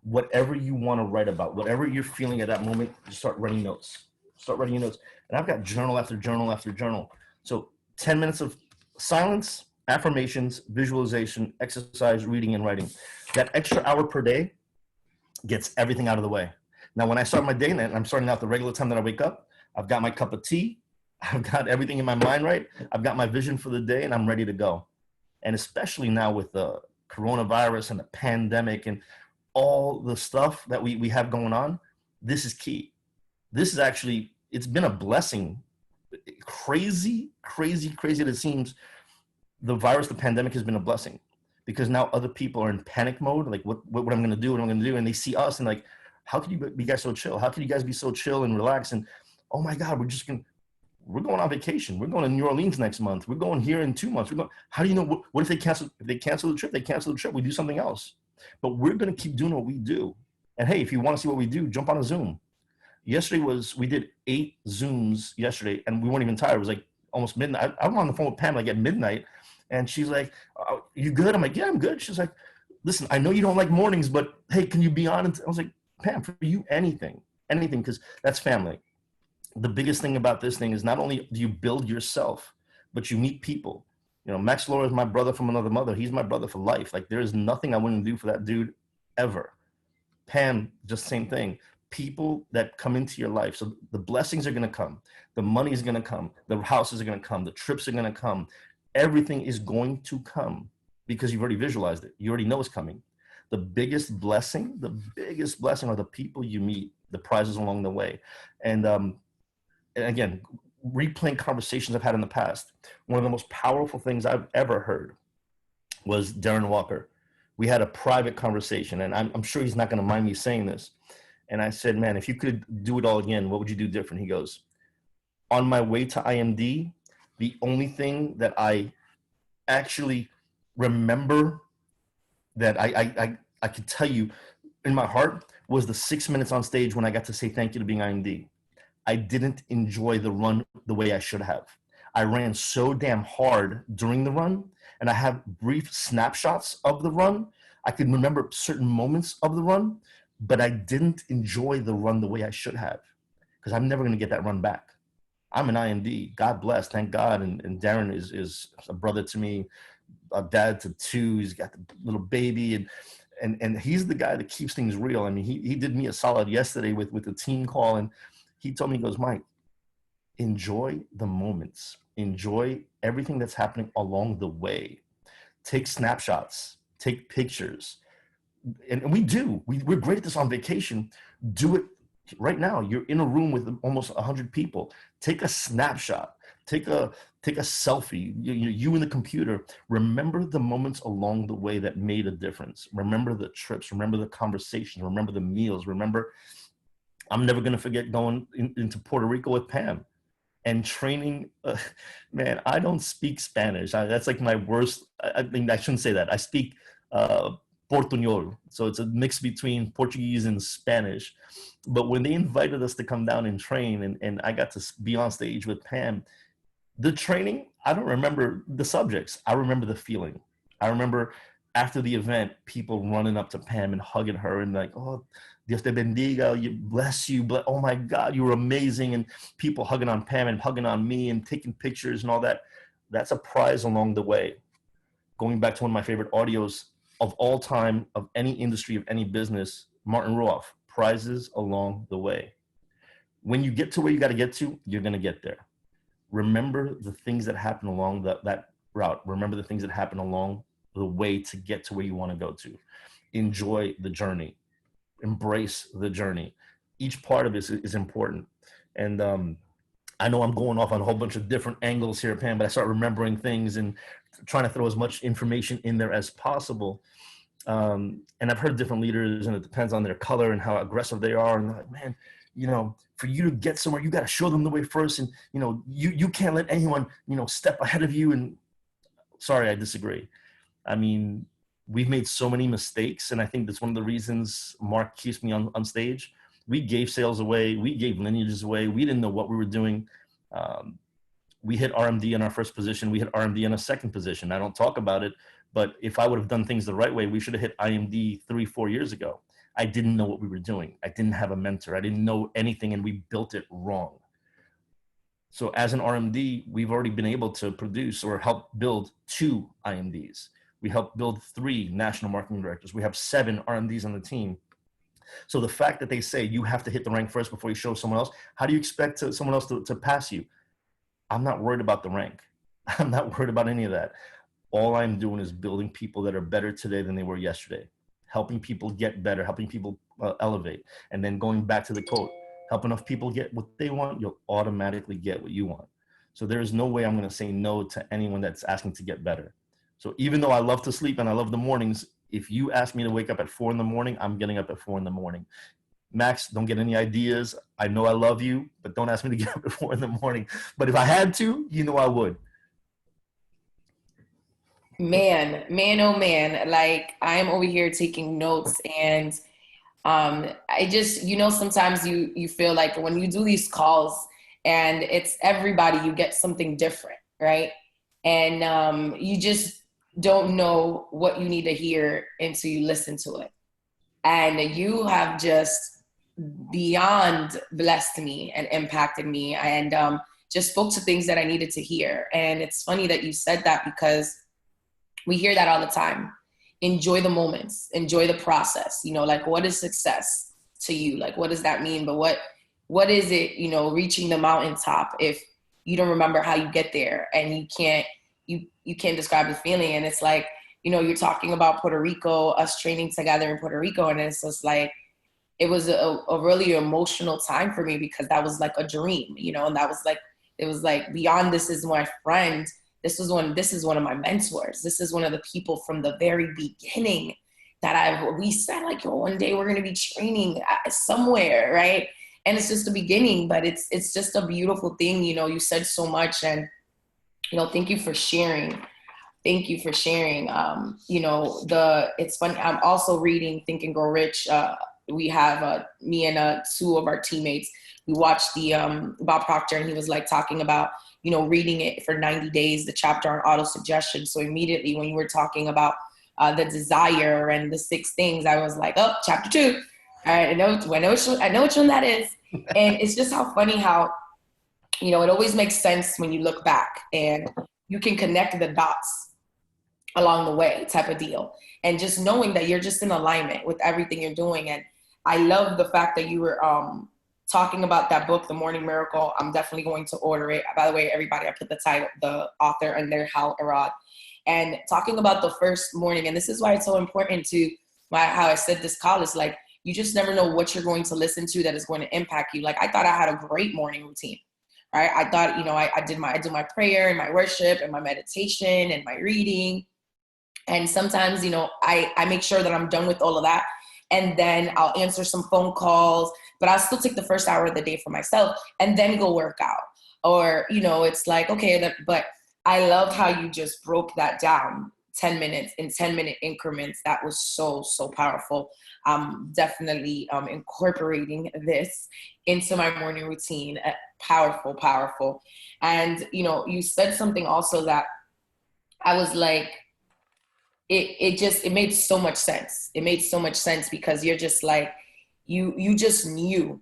Whatever you want to write about, whatever you're feeling at that moment, just start writing notes. And I've got journal after journal after journal. So 10 minutes of silence, affirmations, visualization, exercise, reading, and writing. That extra hour per day gets everything out of the way. Now, when I start my day, and I'm starting out the regular time that I wake up, I've got my cup of tea. I've got everything in my mind right. I've got my vision for the day, and I'm ready to go. And especially now with the coronavirus and the pandemic and all the stuff that we have going on, this is key. This is actually, it's been a blessing. Crazy as it seems, the virus, the pandemic has been a blessing because now other people are in panic mode. Like what I'm going to do, and they see us and like, how can you be guys so chill? How can you guys be so chill and relax? And oh my God, we're going on vacation. We're going to New Orleans next month. We're going here in 2 months. How do you know, what if they cancel? If they cancel the trip, they cancel the trip. We do something else. But we're going to keep doing what we do. And hey, if you want to see what we do, jump on a Zoom. We did 8 Zooms yesterday and we weren't even tired. It was like almost midnight. I'm on the phone with Pam like at midnight and she's like, you good? I'm like, yeah, I'm good. She's like, listen, I know you don't like mornings, but hey, can you be on? I was like, Pam, for you, anything, because that's family. The biggest thing about this thing is not only do you build yourself, but you meet people. You know, Max Laura is my brother from another mother. He's my brother for life. Like there is nothing I wouldn't do for that dude ever. Pam, just same thing. People that come into your life. So the blessings are going to come. The money is going to come. The houses are going to come. The trips are going to come. Everything is going to come because you've already visualized it. You already know it's coming. The biggest blessing are the people you meet, the prizes along the way. And again, replaying conversations I've had in the past, one of the most powerful things I've ever heard was Darren Walker. We had a private conversation, and I'm sure he's not going to mind me saying this. And I said, man, if you could do it all again, what would you do different? He goes, on my way to IMD, the only thing that I actually remember that I could tell you in my heart was the 6 minutes on stage when I got to say thank you to being IMD. I didn't enjoy the run the way I should have. I ran so damn hard during the run, and I have brief snapshots of the run. I can remember certain moments of the run, but I didn't enjoy the run the way I should have, because I'm never going to get that run back. I'm an IMD. God bless, thank God. And Darren is a brother to me, a dad to two. He's got the little baby, and he's the guy that keeps things real. I mean, he did me a solid yesterday with the team call, and he told me, he goes, Mike, enjoy the moments, enjoy everything that's happening along the way. Take snapshots, take pictures, and we do. We're great at this on vacation. Do it right now. You're in a room with almost 100 people. Take a snapshot. Take a selfie. You and the computer. Remember the moments along the way that made a difference. Remember the trips. Remember the conversations. Remember the meals. Remember, I'm never going to forget going into Puerto Rico with Pam and training. Man, I don't speak Spanish. That's like my worst. I mean, I shouldn't say that. I speak Portuñol. So it's a mix between Portuguese and Spanish. But when they invited us to come down and train, and I got to be on stage with Pam, the training, I don't remember the subjects. I remember the feeling. I remember after the event, people running up to Pam and hugging her and like, oh, Dios te bendiga, you bless you. Oh my God, you were amazing. And people hugging on Pam and hugging on me and taking pictures and all that. That's a prize along the way. Going back to one of my favorite audios of all time, of any industry, of any business, Martin Ruoff, prizes along the way. When you get to where you got to get to, you're going to get there. Remember the things that happen along that route. Remember the things that happen along the way to get to where you want to go to. Enjoy the journey. Embrace the journey. Each part of this is important. And I know I'm going off on a whole bunch of different angles here, Pam, but I start remembering things and trying to throw as much information in there as possible. And I've heard different leaders, and it depends on their color and how aggressive they are. And they're like, man, you know, for you to get somewhere, you got to show them the way first. And, you know, you can't let anyone, you know, step ahead of you. And sorry, I disagree. I mean, we've made so many mistakes. And I think that's one of the reasons Mark keeps me on stage. We gave sales away. We gave lineages away. We didn't know what we were doing. We hit RMD in our first position. We hit RMD in a second position. I don't talk about it, but if I would have done things the right way, we should have hit IMD 3-4 years ago. I didn't know what we were doing. I didn't have a mentor. I didn't know anything, and we built it wrong. So as an RMD, we've already been able to produce or help build 2 IMDs. We helped build 3 national marketing directors. We have 7 RMDs on the team. So the fact that they say you have to hit the rank first before you show someone else, how do you expect someone else to pass you? I'm not worried about the rank. I'm not worried about any of that. All I'm doing is building people that are better today than they were yesterday, helping people get better, helping people elevate. And then going back to the quote, help enough people get what they want, you'll automatically get what you want. So there is no way I'm going to say no to anyone that's asking to get better. So even though I love to sleep and I love the mornings, if you ask me to wake up at 4 a.m, I'm getting up at 4 a.m. Max, don't get any ideas. I know I love you, but don't ask me to get up at 4 a.m. But if I had to, you know I would. Man, oh man, like I'm over here taking notes, and I just, you know, sometimes you feel like when you do these calls and it's everybody, you get something different, right? And you just don't know what you need to hear until you listen to it. And you have just beyond blessed me and impacted me, and just spoke to things that I needed to hear. And it's funny that you said that, because we hear that all the time. Enjoy the moments, enjoy the process. You know, like, what is success to you? Like, what does that mean? But what is it, you know, reaching the mountaintop if you don't remember how you get there, and you can't describe the feeling? And it's like, you know, you're talking about Puerto Rico, us training together in Puerto Rico. And it's just like, it was a really emotional time for me, because that was like a dream, you know, and that was like, it was like beyond this is my friend. This is one of my mentors. This is one of the people from the very beginning that we said like, yo, one day we're going to be training somewhere. Right. And it's just the beginning, but it's just a beautiful thing. You know, you said so much, and, you know, thank you for sharing. Thank you for sharing. You know, it's funny. I'm also reading Think and Grow Rich we have me and two of our teammates. We watched the Bob Proctor, and he was like talking about, you know, reading it for 90 days, the chapter on auto suggestion. So immediately when you were talking about the desire and the 6 things, I was like, oh, chapter 2. All right, I know which one that is. And it's just how funny how, you know, it always makes sense when you look back and you can connect the dots along the way, type of deal. And just knowing that you're just in alignment with everything you're doing. And I love the fact that you were talking about that book, The Morning Miracle. I'm definitely going to order it. By the way, everybody, I put the title, the author in there, Hal Arad. And talking about the first morning, and this is why it's so important to how I said this call is like, you just never know what you're going to listen to that is going to impact you. Like, I thought I had a great morning routine, right? I thought, you know, I do my prayer and my worship and my meditation and my reading. And sometimes, you know, I make sure that I'm done with all of that. And then I'll answer some phone calls, but I'll still take the first hour of the day for myself and then go work out. Or, you know, it's like, okay, but I loved how you just broke that down 10 minutes in 10-minute increments. That was so, so powerful. I'm definitely incorporating this into my morning routine. Powerful, powerful. And, you know, you said something also that I was like, it made so much sense. It made so much sense because you're just like, you just knew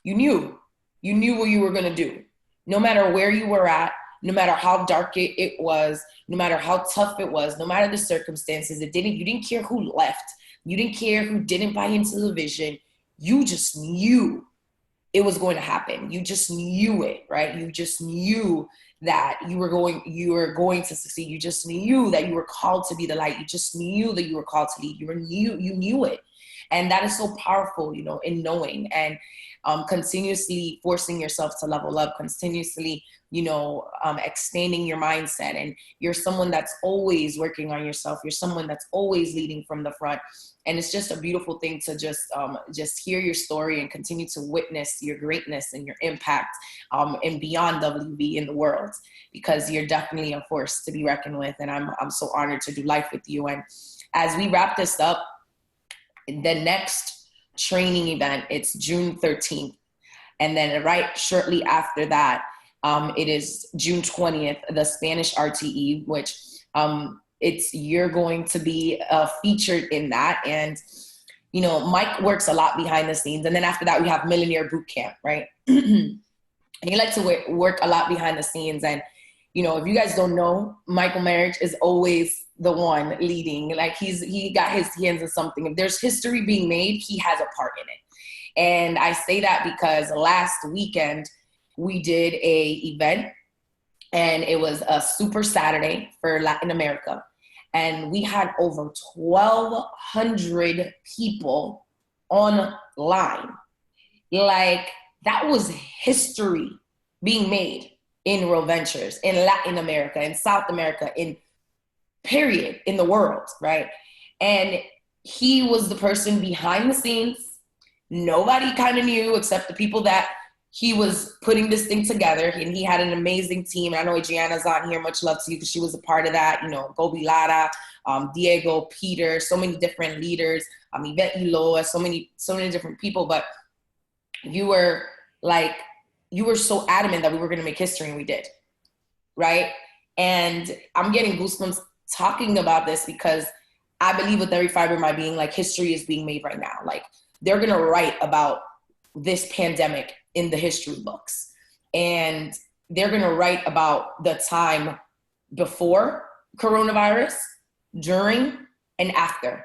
what you were going to do. No matter where you were at, no matter how dark it was, no matter how tough it was, no matter the circumstances, you didn't care who left. You didn't care who didn't buy into the vision. You just knew it was going to happen. You just knew it, right? You just knew that you were going to succeed. You just knew that you were called to be the light. You just knew that you were called to lead. You knew it. And that is so powerful, you know, in knowing and continuously forcing yourself to level up, continuously, you know, extending your mindset. And you're someone that's always working on yourself. You're someone that's always leading from the front. And it's just a beautiful thing to just hear your story and continue to witness your greatness and your impact and beyond WB in the world, because you're definitely a force to be reckoned with. And I'm so honored to do life with you. And as we wrap this up, the next training event, it's June 13th. And then right shortly after that, it is June 20th, the Spanish RTE, which you're going to be featured in that. And, you know, Mike works a lot behind the scenes. And then after that, we have Millionaire Boot Camp, right? And he likes to work a lot behind the scenes. And, you know, if you guys don't know, Michael Marich is always the one leading. Like he got his hands in something. If there's history being made, he has a part in it. And I say that because last weekend we did a event, and it was a Super Saturday for Latin America. And we had over 1,200 people online. Like, that was history being made in Real Ventures, in Latin America, in South America, in period, in the world, right? And he was the person behind the scenes. Nobody kind of knew except the people that he was putting this thing together, and he had an amazing team. I know Adriana's on here. Much love to you because she was a part of that. You know, Gobi Lara, Diego, Peter, so many different leaders, Yvette Iloa, so many different people. But you were so adamant that we were going to make history, and we did, right? And I'm getting goosebumps talking about this because I believe with every fiber of my being, like, history is being made right now. Like, they're going to write about this pandemic in the history books, and they're going to write about the time before coronavirus, during, and after.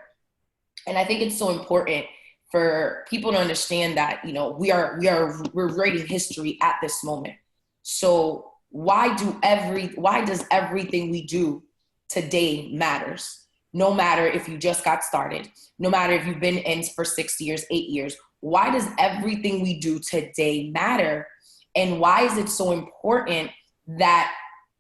And I think it's so important for people to understand that, you know, we're writing history at this moment. So why does everything we do today matters? No matter if you just got started, no matter if you've been in for 6 years, 8 years, why does everything we do today matter? And why is it so important that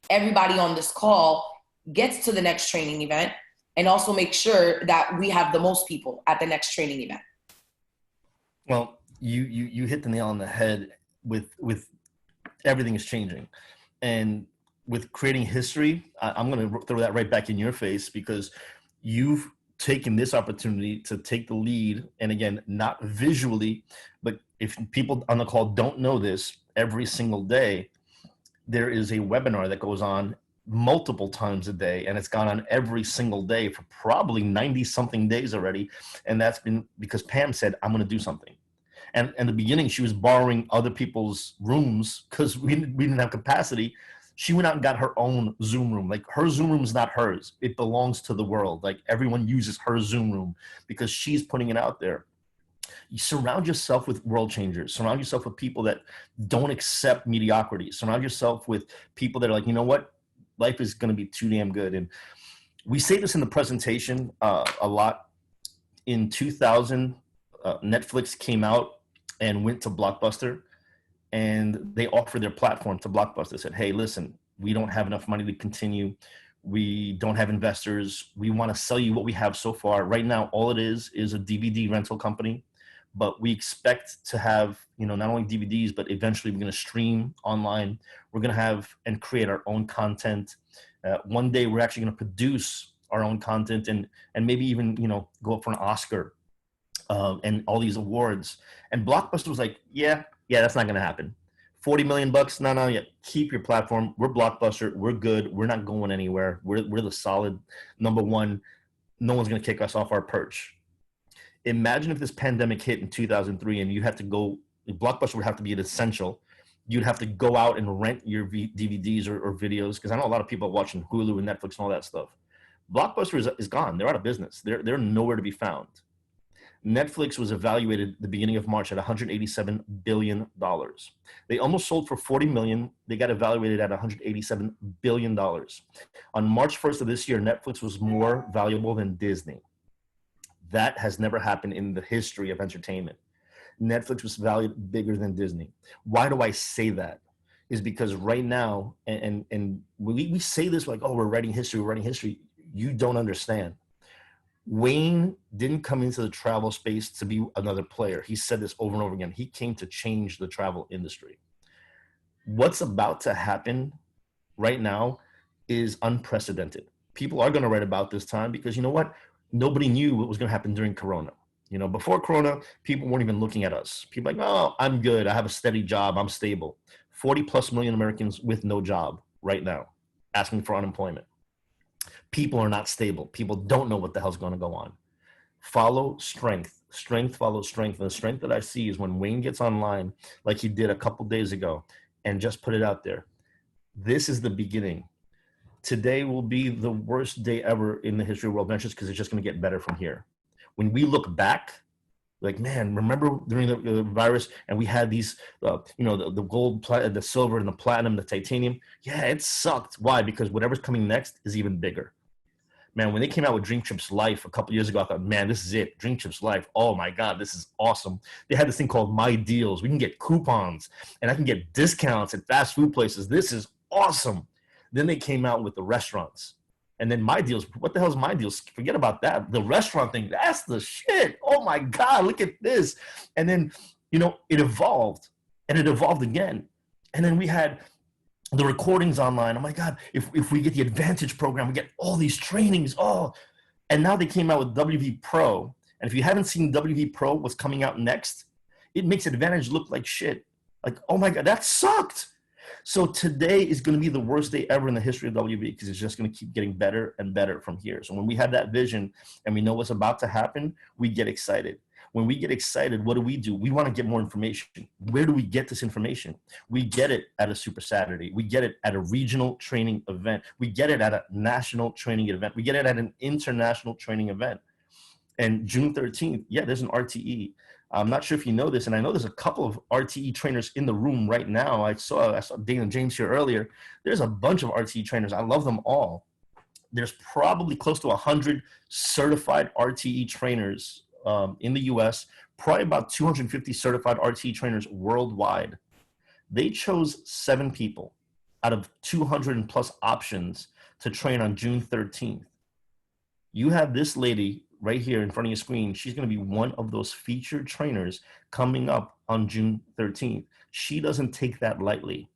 everybody on this call gets to the next training event, and also make sure that we have the most people at the next training event? Well, you hit the nail on the head with everything is changing. And with creating history, I'm going to throw that right back in your face, because you've taken this opportunity to take the lead. And again, not visually, but if people on the call don't know this, every single day, there is a webinar that goes on multiple times a day, and it's gone on every single day for probably 90 something days already. And that's been because Pam said, I'm going to do something. And in the beginning, she was borrowing other people's rooms because we didn't have capacity. She went out and got her own Zoom room. Like, her Zoom room is not hers. It belongs to the world. Like, everyone uses her Zoom room because she's putting it out there. You surround yourself with world changers. Surround yourself with people that don't accept mediocrity. Surround yourself with people that are like, you know what? Life is going to be too damn good. And we say this in the presentation a lot. In 2000, Netflix came out and went to Blockbuster, and they offered their platform to Blockbuster. Said, hey, listen, we don't have enough money to continue. We don't have investors. We want to sell you what we have so far. Right now, all it is a DVD rental company, but we expect to have, not only DVDs, but eventually we're going to stream online. We're going to have and create our own content. One day we're actually going to produce our own content and maybe even, go up for an Oscar and all these awards. And Blockbuster was like, yeah, that's not going to happen. $40 million bucks. No, yeah. Keep your platform. We're Blockbuster. We're good. We're not going anywhere. We're the solid number one. No one's going to kick us off our perch. Imagine if this pandemic hit in 2003 and you had to go, Blockbuster would have to be an essential. You'd have to go out and rent your DVDs or videos, because I know a lot of people are watching Hulu and Netflix and all that stuff. Blockbuster is gone. They're out of business. They're nowhere to be found. Netflix was evaluated at the beginning of March at $187 billion. They almost sold for $40 million. They got evaluated at $187 billion. On March 1st of this year, Netflix was more valuable than Disney. That has never happened in the history of entertainment. Netflix was valued bigger than Disney. Why do I say that? Is because right now, and we say this like, oh, we're writing history. You don't understand. Wayne didn't come into the travel space to be another player. He said this over and over again. He came to change the travel industry. What's about to happen right now is unprecedented. People are going to write about this time because, you know what? Nobody knew what was going to happen during Corona. Before Corona, people weren't even looking at us. People like, oh, I'm good. I have a steady job. I'm stable. 40 plus million Americans with no job right now, asking for unemployment. People are not stable. People don't know what the hell's going to go on. Follow strength. Strength follows strength. And the strength that I see is when Wayne gets online, like he did a couple days ago, and just put it out there. This is the beginning. Today will be the worst day ever in the history of World Ventures because it's just going to get better from here. When we look back, like, man, remember during the virus and we had these, the gold, the silver, and the platinum, the titanium? Yeah, it sucked. Why? Because whatever's coming next is even bigger. Man, when they came out with Dream Trips Life a couple years ago, I thought, man, this is it. Dream Trips Life. Oh my God, this is awesome. They had this thing called My Deals. We can get coupons and I can get discounts at fast food places. This is awesome. Then they came out with the restaurants. And then My Deals, what the hell is My Deals? Forget about that. The restaurant thing, that's the shit. Oh my God, look at this. And then, it evolved and it evolved again. And then we had the recordings online. Oh my God, if we get the Advantage program, we get all these trainings. Oh, and now they came out with WV Pro. And if you haven't seen WV Pro, what's coming out next, it makes Advantage look like shit. Like, oh my God, that sucked. So today is going to be the worst day ever in the history of WV because it's just going to keep getting better and better from here. So when we have that vision and we know what's about to happen, we get excited. When we get excited, what do? We want to get more information. Where do we get this information? We get it at a Super Saturday. We get it at a regional training event. We get it at a national training event. We get it at an international training event. And June 13th, there's an RTE. I'm not sure if you know this, and I know there's a couple of RTE trainers in the room right now. I saw Dana James here earlier. There's a bunch of RTE trainers. I love them all. There's probably close to 100 certified RTE trainers in the US, probably about 250 certified RTE trainers worldwide. They chose 7 people out of 200 plus options to train on June 13th. You have this lady right here in front of your screen. She's going to be one of those featured trainers coming up on June 13th. She doesn't take that lightly.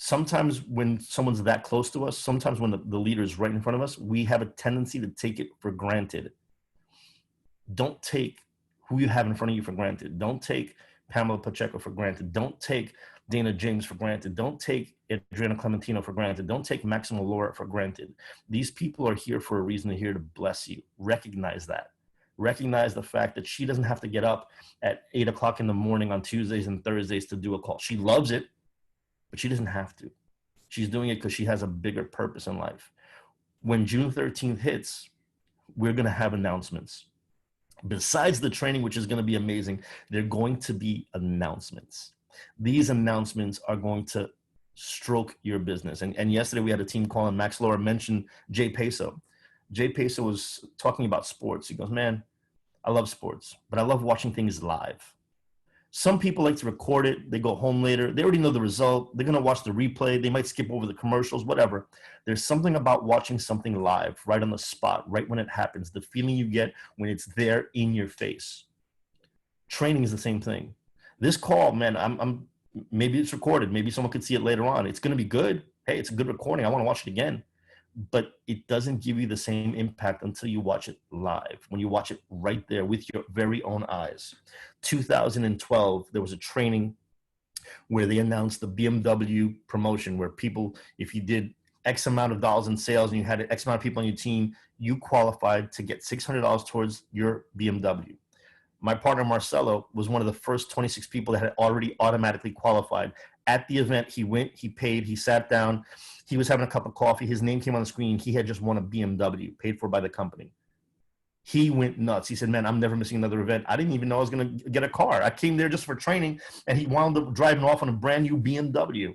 Sometimes when someone's that close to us, sometimes when the leader is right in front of us, we have a tendency to take it for granted. Don't take who you have in front of you for granted. Don't take Pamela Pacheco for granted. Don't take Dana James for granted. Don't take Adriana Clementino for granted. Don't take Maximo Laura for granted. These people are here for a reason. They're here to bless you. Recognize that. Recognize the fact that she doesn't have to get up at 8 o'clock in the morning on Tuesdays and Thursdays to do a call. She loves it, but she doesn't have to. She's doing it because she has a bigger purpose in life. When June 13th hits, we're going to have announcements. Besides the training, which is going to be amazing, there are going to be announcements. These announcements are going to stroke your business. And yesterday we had a team call, and Max Laura mentioned Jay Peso. Jay Peso was talking about sports. He goes, man, I love sports, but I love watching things live. Some people like to record it. They go home later. They already know the result. They're going to watch the replay. They might skip over the commercials, whatever. There's something about watching something live, right on the spot, right when it happens, the feeling you get when it's there in your face. Training is the same thing. This call, man, maybe it's recorded. Maybe someone could see it later on. It's going to be good. Hey, it's a good recording. I want to watch it again. But it doesn't give you the same impact until you watch it live, when you watch it right there with your very own eyes. 2012, there was a training where they announced the BMW promotion, where people, if you did X amount of dollars in sales and you had X amount of people on your team, you qualified to get $600 towards your BMW. My partner, Marcelo, was one of the first 26 people that had already automatically qualified. At the event, he went, he paid, he sat down, he was having a cup of coffee, his name came on the screen, he had just won a BMW, paid for by the company. He went nuts. He said, man, I'm never missing another event. I didn't even know I was going to get a car. I came there just for training, and he wound up driving off on a brand new BMW.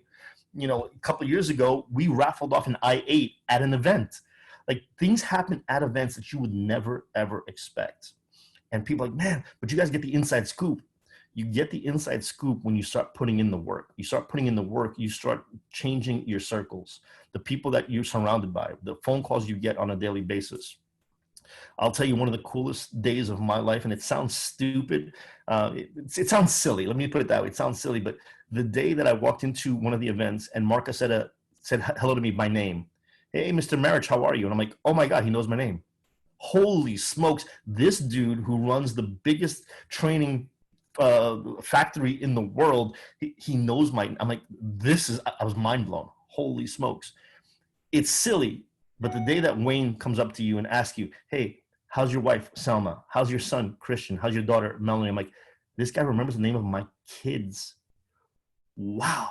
You know, a couple of years ago, we raffled off an i8 at an event. Like, things happen at events that you would never, ever expect. And people are like, man, but you guys get the inside scoop. You get the inside scoop when you start putting in the work. You start putting in the work, you start changing your circles, the people that you're surrounded by, the phone calls you get on a daily basis. I'll tell you one of the coolest days of my life, and it sounds stupid. It sounds silly. Let me put it that way. It sounds silly, but the day that I walked into one of the events and Marca said hello to me by name. Hey, Mr. Marich, how are you? And I'm like, oh my God, he knows my name. Holy smokes, this dude who runs the biggest training factory in the world, he knows I'm like, I was mind blown. Holy smokes. It's silly, but the day that Wayne comes up to you and asks you, hey, how's your wife, Selma? How's your son, Christian? How's your daughter, Melanie? I'm like, this guy remembers the name of my kids. Wow.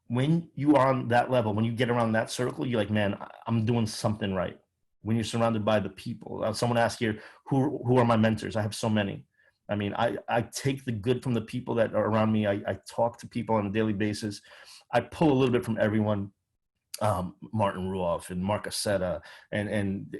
When you are on that level, when you get around that circle, you're like, man, I'm doing something right. When you're surrounded by the people. Someone asked here, who are my mentors? I have so many. I mean, I take the good from the people that are around me. I talk to people on a daily basis. I pull a little bit from everyone. Martin Ruoff and Mark Aceta and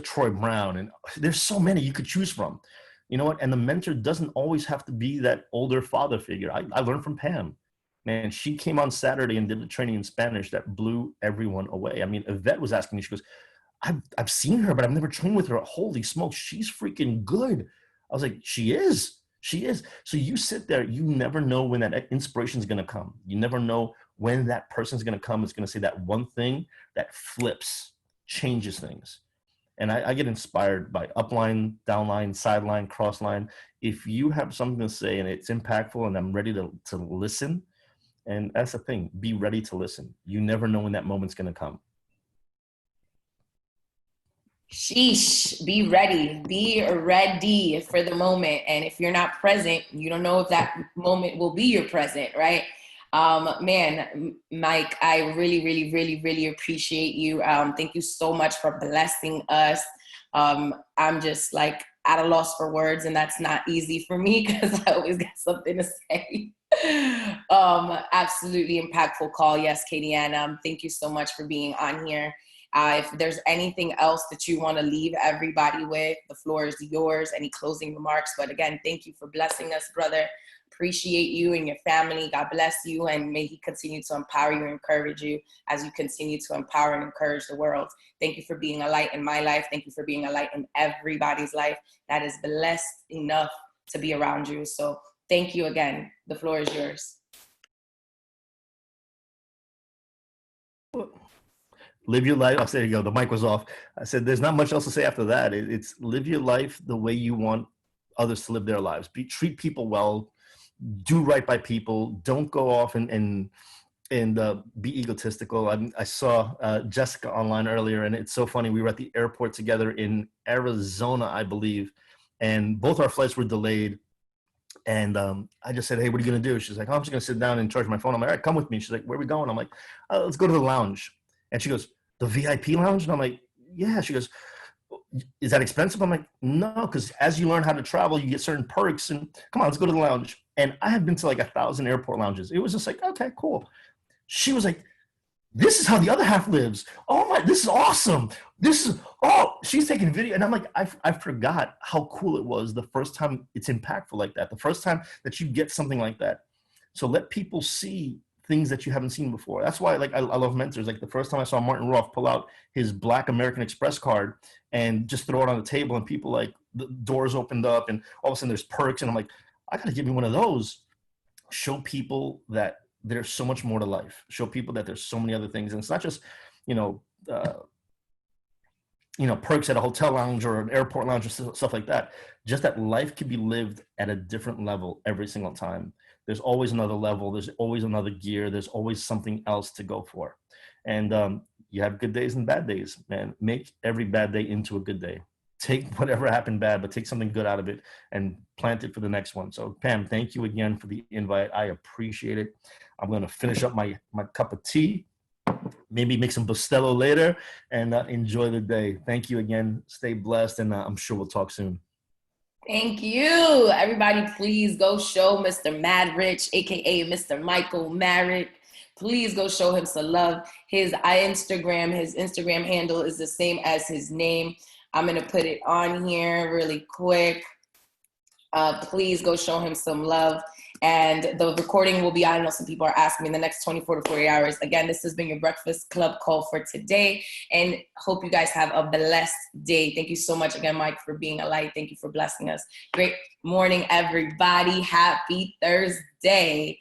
Troy Brown. And there's so many you could choose from. You know what? And the mentor doesn't always have to be that older father figure. I learned from Pam. Man, she came on Saturday and did a training in Spanish that blew everyone away. I mean, Yvette was asking me, she goes, I've seen her, but I've never trained with her. Holy smokes, she's freaking good. I was like, she is. So you sit there, you never know when that inspiration is going to come. You never know when that person's going to come. It's going to say that one thing that flips, changes things. And I get inspired by upline, downline, sideline, crossline. If you have something to say and it's impactful and I'm ready to listen, and that's the thing, be ready to listen. You never know when that moment's going to come. Sheesh, be ready for the moment. And if you're not present, you don't know if that moment will be your present, right? Man, Mike, I really, really, really, really appreciate you. Thank you so much for blessing us. I'm just like at a loss for words, and that's not easy for me because I always got something to say. Absolutely impactful call. Yes, Katie Ann, thank you so much for being on here. If there's anything else that you want to leave everybody with, the floor is yours. Any closing remarks? But again, thank you for blessing us, brother. Appreciate you and your family. God bless you, and may he continue to empower you and encourage you as you continue to empower and encourage the world. Thank you for being a light in my life. Thank you for being a light in everybody's life that is blessed enough to be around you. So thank you again. The floor is yours. Live your life. Oh, there you go. The mic was off. I said, there's not much else to say after that. It's live your life the way you want others to live their lives. Treat people well. Do right by people. Don't go off and be egotistical. I saw Jessica online earlier, and it's so funny. We were at the airport together in Arizona, I believe, and both our flights were delayed. And I just said, hey, what are you going to do? She's like, oh, I'm just going to sit down and charge my phone. I'm like, all right, come with me. She's like, where are we going? I'm like, let's go to the lounge. And she goes, the VIP lounge? And I'm like, yeah. She goes, is that expensive? I'm like, no, because as you learn how to travel, you get certain perks. And come on, let's go to the lounge. And I have been to like 1,000 airport lounges. It was just like, okay, cool. She was like, this is how the other half lives. Oh my, this is awesome. She's taking video. And I'm like, I forgot how cool it was the first time it's impactful like that. The first time that you get something like that. So let people see things that you haven't seen before. That's why I love mentors. Like the first time I saw Martin Roth pull out his Black American Express card and just throw it on the table, and people like the doors opened up and all of a sudden there's perks. And I'm like, I got to give me one of those. Show people that there's so much more to life. Show people that there's so many other things. And it's not just, perks at a hotel lounge or an airport lounge or stuff like that. Just that life can be lived at a different level every single time. There's always another level. There's always another gear. There's always something else to go for. And you have good days and bad days, man. Make every bad day into a good day. Take whatever happened bad, but take something good out of it and plant it for the next one. So Pam, thank you again for the invite. I appreciate it. I'm going to finish up my cup of tea, maybe make some Bustelo later, and enjoy the day. Thank you again. Stay blessed, and I'm sure we'll talk soon. Thank you. Everybody, please go show Mr. Marich, a.k.a. Mr. Michael Marich. Please go show him some love. His Instagram handle is the same as his name. I'm going to put it on here really quick. Please go show him some love. And the recording will be, I know some people are asking me, in the next 24 to 48 hours. Again, this has been your Breakfast Club call for today. And hope you guys have a blessed day. Thank you so much again, Mike, for being a light. Thank you for blessing us. Great morning, everybody. Happy Thursday.